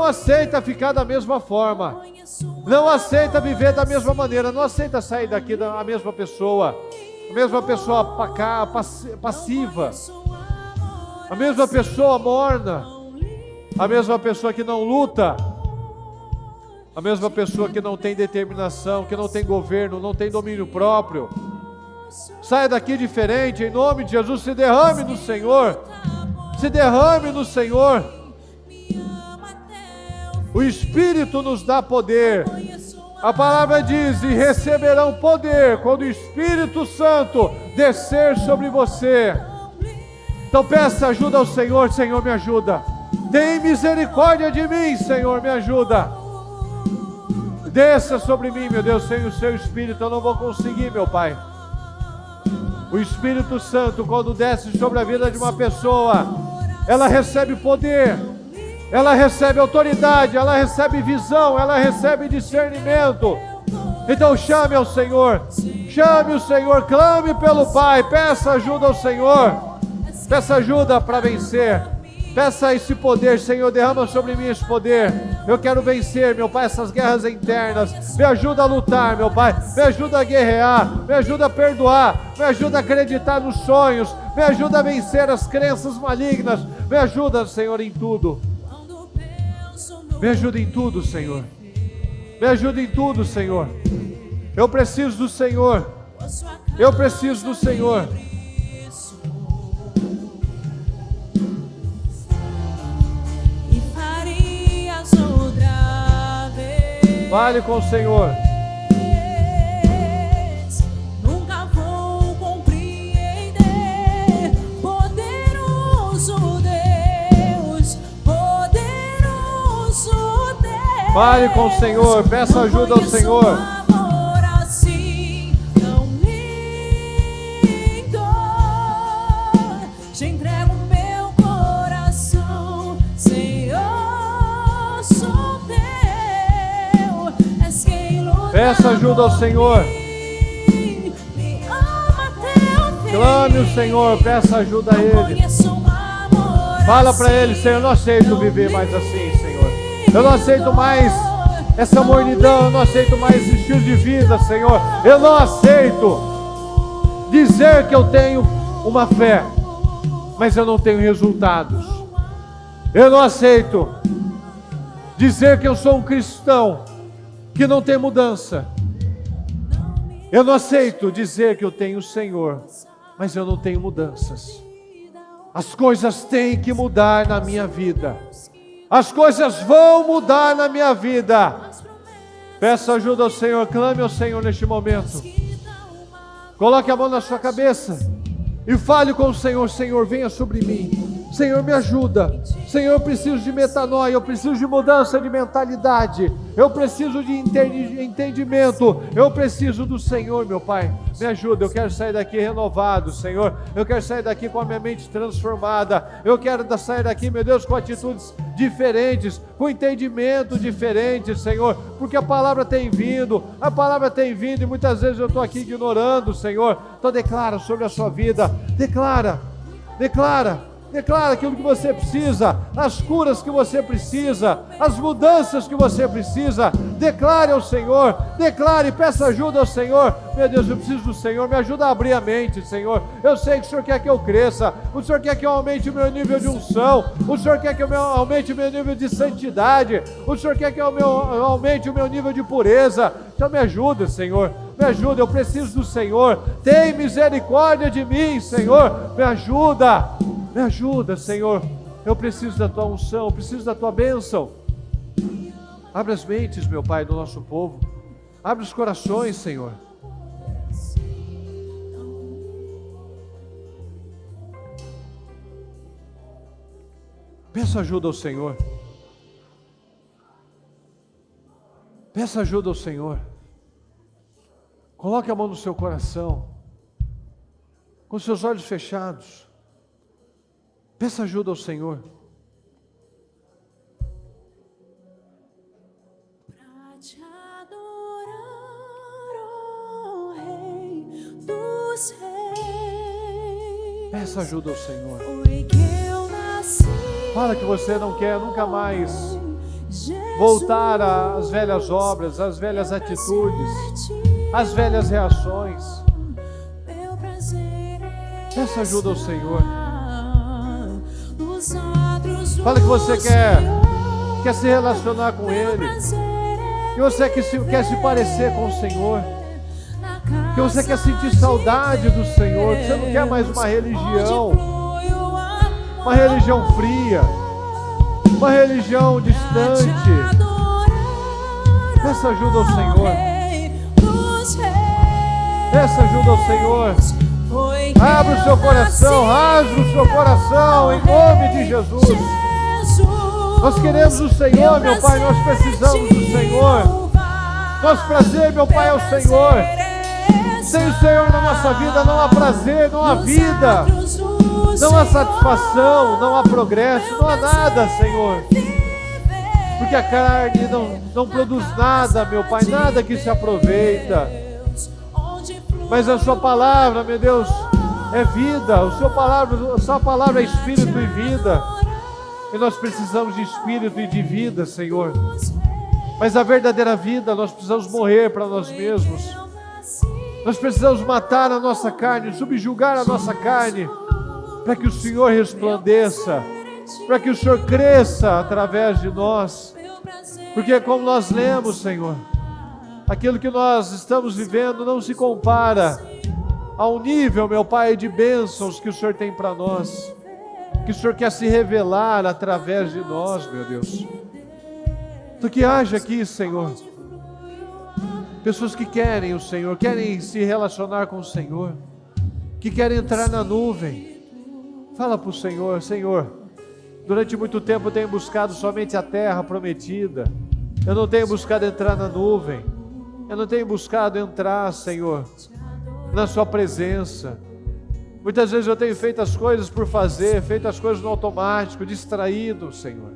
aceita ficar da mesma forma. Não aceita viver da mesma maneira, não aceita sair daqui da mesma pessoa passiva, a mesma pessoa morna, a mesma pessoa que não luta, a mesma pessoa que não tem determinação, que não tem governo, não tem domínio próprio. Saia daqui diferente, em nome de Jesus, se derrame no Senhor, O Espírito nos dá poder. A palavra diz: e receberão poder quando o Espírito Santo descer sobre você. Então peça ajuda ao Senhor. Senhor, me ajuda. Tem misericórdia de mim, Senhor, me ajuda. Desça sobre mim, meu Deus, sem o seu Espírito eu não vou conseguir, meu Pai. O Espírito Santo, quando desce sobre a vida de uma pessoa, ela recebe poder, ela recebe autoridade, ela recebe visão, ela recebe discernimento. Então chame ao Senhor, chame o Senhor, clame pelo Pai, peça ajuda ao Senhor, peça ajuda para vencer, peça esse poder. Senhor, derrama sobre mim esse poder. Eu quero vencer, meu Pai, essas guerras internas. Me ajuda a lutar, meu Pai, me ajuda a guerrear, me ajuda a perdoar, me ajuda a acreditar nos sonhos, me ajuda a vencer as crenças malignas, me ajuda, Senhor, em tudo. Me ajuda em tudo, Senhor. Me ajuda em tudo, Senhor. Eu preciso do Senhor. Eu preciso do Senhor. Fale com o Senhor. Nunca vou compreender. Poderoso Deus, poderoso Deus. Fale com o Senhor, peça ajuda ao Senhor. Amor assim tão lindo. Te entrego meu coração, Senhor, sou teu. És quem luta. Peça ajuda ao Senhor. Me ama até o fim. Clame o Senhor, peça ajuda a Ele. Conheço um amor Fala para assim. Ele: Senhor, eu não aceito viver mais assim, Senhor. Eu não aceito mais essa mornidão, eu não aceito mais esse estilo de vida, Senhor. Eu não aceito dizer que eu tenho uma fé, mas eu não tenho resultados. Eu não aceito dizer que eu sou um cristão que não tem mudança. Eu não aceito dizer que eu tenho o Senhor, mas eu não tenho mudanças. As coisas têm que mudar na minha vida. As coisas vão mudar na minha vida. Peça ajuda ao Senhor, clame ao Senhor neste momento. Coloque a mão na sua cabeça e fale com o Senhor: Senhor, venha sobre mim. Senhor, me ajuda. Senhor, eu preciso de metanoia, eu preciso de mudança de mentalidade, eu preciso de entendimento, eu preciso do Senhor, meu Pai. Me ajuda, eu quero sair daqui renovado, Senhor. Eu quero sair daqui com a minha mente transformada. Eu quero sair daqui, meu Deus, com atitudes diferentes, com entendimento diferente, Senhor, porque a palavra tem vindo e muitas vezes eu estou aqui ignorando, Senhor. Então declara sobre a sua vida, declara Declara aquilo que você precisa, as curas que você precisa, as mudanças que você precisa. Declare ao Senhor, declare, peça ajuda ao Senhor. Meu Deus, eu preciso do Senhor, me ajuda a abrir a mente, Senhor. Eu sei que o Senhor quer que eu cresça, o Senhor quer que eu aumente o meu nível de unção, o Senhor quer que eu aumente o meu nível de santidade, o Senhor quer que eu aumente o meu nível de pureza. Então me ajuda, Senhor, me ajuda, eu preciso do Senhor. Tem misericórdia de mim, Senhor, me ajuda. Me ajuda, Senhor, eu preciso da Tua unção, eu preciso da Tua bênção. Abre as mentes, meu Pai, do nosso povo. Abre os corações, Senhor. Peça ajuda ao Senhor. Peça ajuda ao Senhor. Coloque a mão no seu coração, com seus olhos fechados. Peça ajuda ao Senhor. Pra te adorar, ó Rei dos Reis. Peça ajuda ao Senhor. Foi que eu nasci. Fala que você não quer nunca mais voltar às velhas obras, às velhas atitudes, às velhas reações. Peça ajuda ao Senhor. Fala que você quer se relacionar com Ele, que você quer se parecer com o Senhor, que você quer sentir saudade do Senhor, que você não quer mais uma religião fria, uma religião distante. Peça ajuda ao Senhor. Peça ajuda ao Senhor. Abra o seu coração, rasgue o seu coração, em nome de Jesus. Nós queremos o Senhor, meu Pai, nós precisamos do Senhor. Nosso prazer, meu Pai, é o Senhor. Sem o Senhor na nossa vida não há prazer, não há vida, não há satisfação, não há progresso, não há nada, Senhor. Porque a carne não produz nada, meu Pai, nada que se aproveita. Mas a sua palavra, meu Deus, é vida. A sua palavra é espírito e vida. E nós precisamos de espírito e de vida, Senhor. Mas a verdadeira vida, nós precisamos morrer para nós mesmos. Nós precisamos matar a nossa carne, subjugar a nossa carne, para que o Senhor resplandeça, para que o Senhor cresça através de nós. Porque como nós lemos, Senhor, aquilo que nós estamos vivendo não se compara ao nível, meu Pai, de bênçãos que o Senhor tem para nós, que o Senhor quer se revelar através de nós, meu Deus. Tu que haja aqui, Senhor, pessoas que querem o Senhor, querem se relacionar com o Senhor, que querem entrar na nuvem. Fala para o Senhor: Senhor, durante muito tempo eu tenho buscado somente a terra prometida, eu não tenho buscado entrar na nuvem, eu não tenho buscado entrar, Senhor, na sua presença. Muitas vezes eu tenho feito as coisas por fazer, feito as coisas no automático, distraído, Senhor.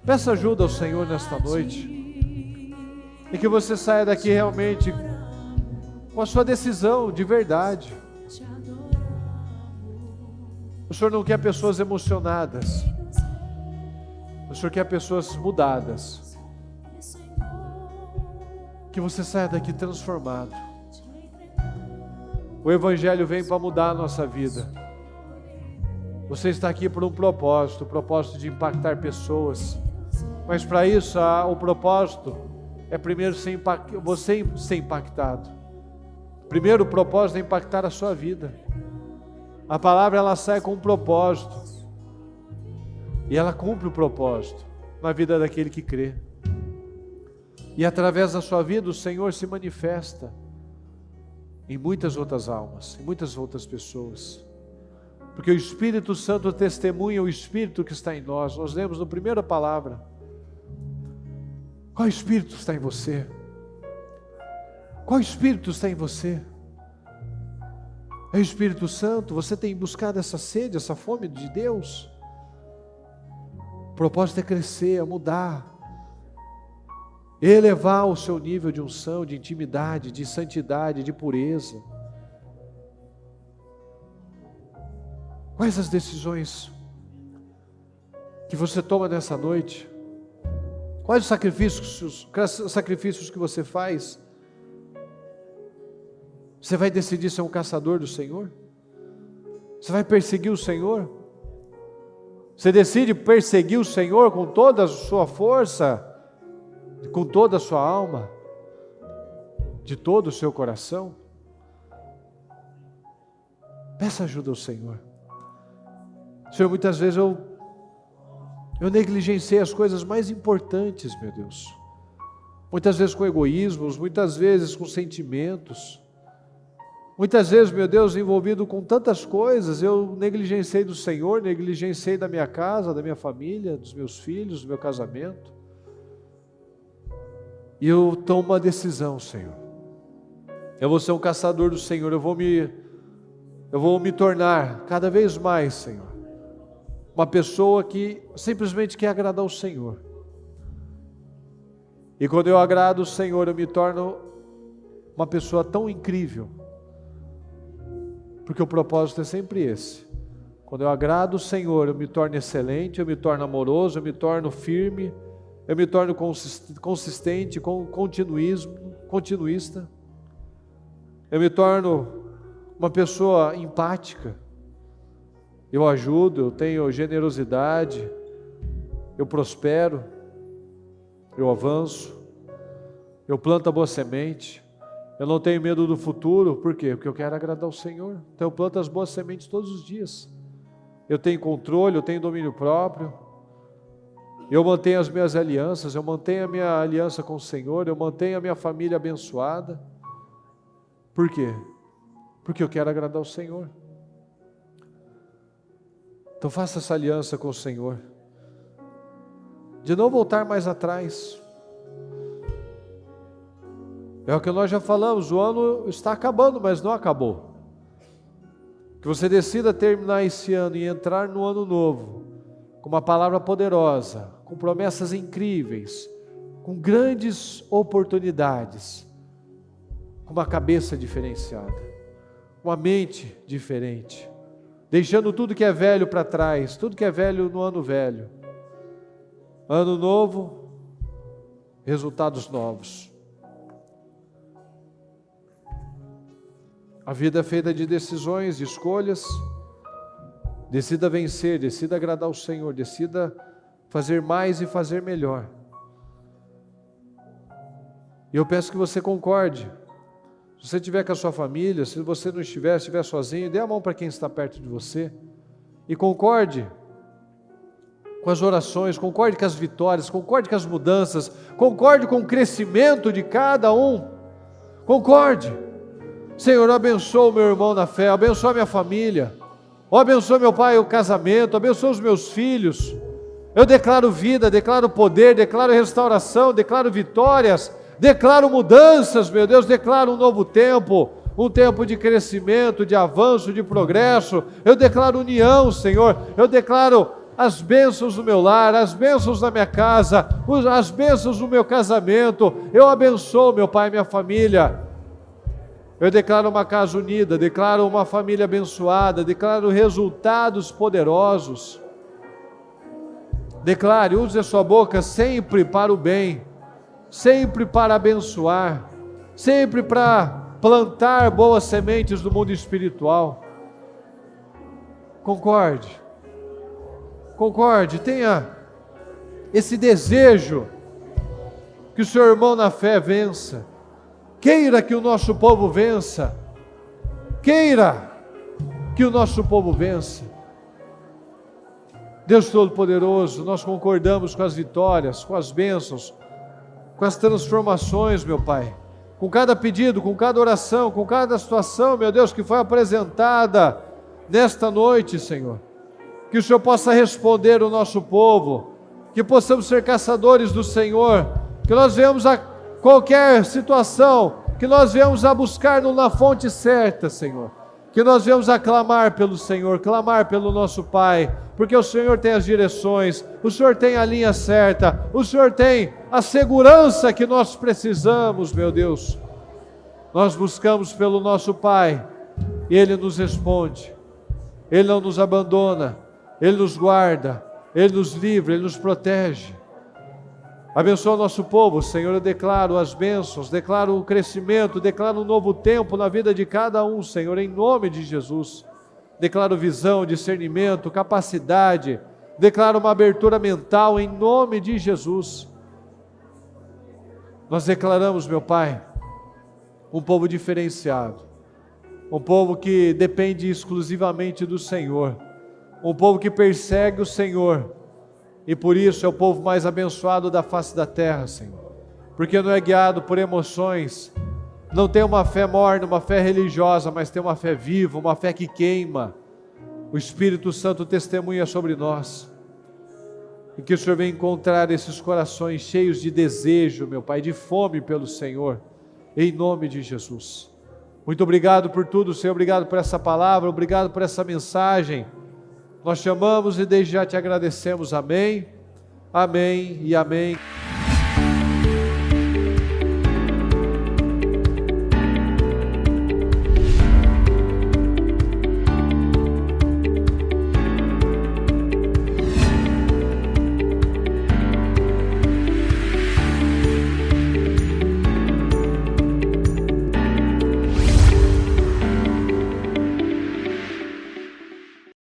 Peça ajuda ao Senhor nesta noite, e que você saia daqui realmente com a sua decisão de verdade. O Senhor não quer pessoas emocionadas, o Senhor quer pessoas mudadas. Que você saia daqui transformado. O Evangelho vem para mudar a nossa vida. Você está aqui por um propósito, o propósito de impactar pessoas. Mas para isso, o propósito é primeiro você ser impactado. Primeiro o propósito é impactar a sua vida. A palavra, ela sai com um propósito, e ela cumpre o propósito na vida daquele que crê. E através da sua vida o Senhor se manifesta em muitas outras almas, em muitas outras pessoas. Porque o Espírito Santo testemunha o Espírito que está em nós. Nós lemos na primeira palavra. Qual Espírito está em você? Qual Espírito está em você? É o Espírito Santo? Você tem buscado essa sede, essa fome de Deus? O propósito é crescer, é mudar, elevar o seu nível de unção, de intimidade, de santidade, de pureza. Quais as decisões que você toma nessa noite? Quais os sacrifícios que você faz? Você vai decidir ser um caçador do Senhor? Você vai perseguir o Senhor? Você decide perseguir o Senhor com toda a sua força, com toda a sua alma, de todo o seu coração? Peça ajuda ao Senhor. Senhor, muitas vezes eu negligenciei as coisas mais importantes, meu Deus. Muitas vezes com egoísmos, muitas vezes com sentimentos. Muitas vezes, meu Deus, envolvido com tantas coisas, eu negligenciei do Senhor, negligenciei da minha casa, da minha família, dos meus filhos, do meu casamento. E eu tomo uma decisão, Senhor. Eu vou ser um caçador do Senhor, eu vou me tornar cada vez mais, Senhor, uma pessoa que simplesmente quer agradar o Senhor. E quando eu agrado o Senhor, eu me torno uma pessoa tão incrível, porque o propósito é sempre esse. Quando eu agrado o Senhor, eu me torno excelente, eu me torno amoroso, eu me torno firme, eu me torno consistente, continuista, eu me torno uma pessoa empática, eu ajudo, eu tenho generosidade, eu prospero, eu avanço, eu planto a boa semente, eu não tenho medo do futuro. Por quê? Porque eu quero agradar o Senhor. Então eu planto as boas sementes todos os dias. Eu tenho controle, eu tenho domínio próprio, eu mantenho as minhas alianças, eu mantenho a minha aliança com o Senhor, eu mantenho a minha família abençoada. Por quê? Porque eu quero agradar o Senhor. Então faça essa aliança com o Senhor, de não voltar mais atrás. É o que nós já falamos, o ano está acabando, mas não acabou. Que você decida terminar esse ano e entrar no ano novo, com uma palavra poderosa, com promessas incríveis, com grandes oportunidades, com uma cabeça diferenciada, uma mente diferente, deixando tudo que é velho para trás, tudo que é velho no ano velho. Ano novo, resultados novos. A vida é feita de decisões, de escolhas. Decida vencer, decida agradar o Senhor, decida fazer mais e fazer melhor. E eu peço que você concorde. Se você estiver com a sua família, se você não estiver sozinho, dê a mão para quem está perto de você e concorde com as orações, concorde com as vitórias, concorde com as mudanças, concorde com o crescimento de cada um. Concorde. Senhor, abençoa o meu irmão na fé, abençoa a minha família, abençoa meu pai o casamento, abençoa os meus filhos. Eu declaro vida, declaro poder, declaro restauração, declaro vitórias, declaro mudanças, meu Deus, declaro um novo tempo, um tempo de crescimento, de avanço, de progresso. Eu declaro união, Senhor, eu declaro as bênçãos do meu lar, as bênçãos da minha casa, as bênçãos do meu casamento. Eu abençoo meu pai e minha família. Eu declaro uma casa unida, declaro uma família abençoada, declaro resultados poderosos. Declare, use a sua boca sempre para o bem, sempre para abençoar, sempre para plantar boas sementes do mundo espiritual. Concorde, tenha esse desejo que o seu irmão na fé vença. Queira que o nosso povo vença. Queira que o nosso povo vença. Deus Todo-Poderoso, nós concordamos com as vitórias, com as bênçãos, com as transformações, meu Pai. Com cada pedido, com cada oração, com cada situação, meu Deus, que foi apresentada nesta noite, Senhor. Que o Senhor possa responder o nosso povo, que possamos ser caçadores do Senhor, que nós venhamos a qualquer situação, que nós venhamos a buscar na fonte certa, Senhor, que nós venhamos a clamar pelo Senhor, clamar pelo nosso Pai, porque o Senhor tem as direções, o Senhor tem a linha certa, o Senhor tem a segurança que nós precisamos, meu Deus. Nós buscamos pelo nosso Pai, e Ele nos responde, Ele não nos abandona, Ele nos guarda, Ele nos livra, Ele nos protege. Abençoa o nosso povo, Senhor. Eu declaro as bênçãos, declaro o crescimento, declaro um novo tempo na vida de cada um, Senhor, em nome de Jesus. Declaro visão, discernimento, capacidade, declaro uma abertura mental em nome de Jesus. Nós declaramos, meu Pai, um povo diferenciado, um povo que depende exclusivamente do Senhor, um povo que persegue o Senhor, e por isso é o povo mais abençoado da face da terra, Senhor, porque não é guiado por emoções, não tem uma fé morna, uma fé religiosa, mas tem uma fé viva, uma fé que queima. O Espírito Santo testemunha sobre nós, e que o Senhor venha encontrar esses corações cheios de desejo, meu Pai, de fome pelo Senhor, em nome de Jesus. Muito obrigado por tudo, Senhor, obrigado por essa palavra, obrigado por essa mensagem. Nós te amamos e desde já te agradecemos. Amém, amém e amém.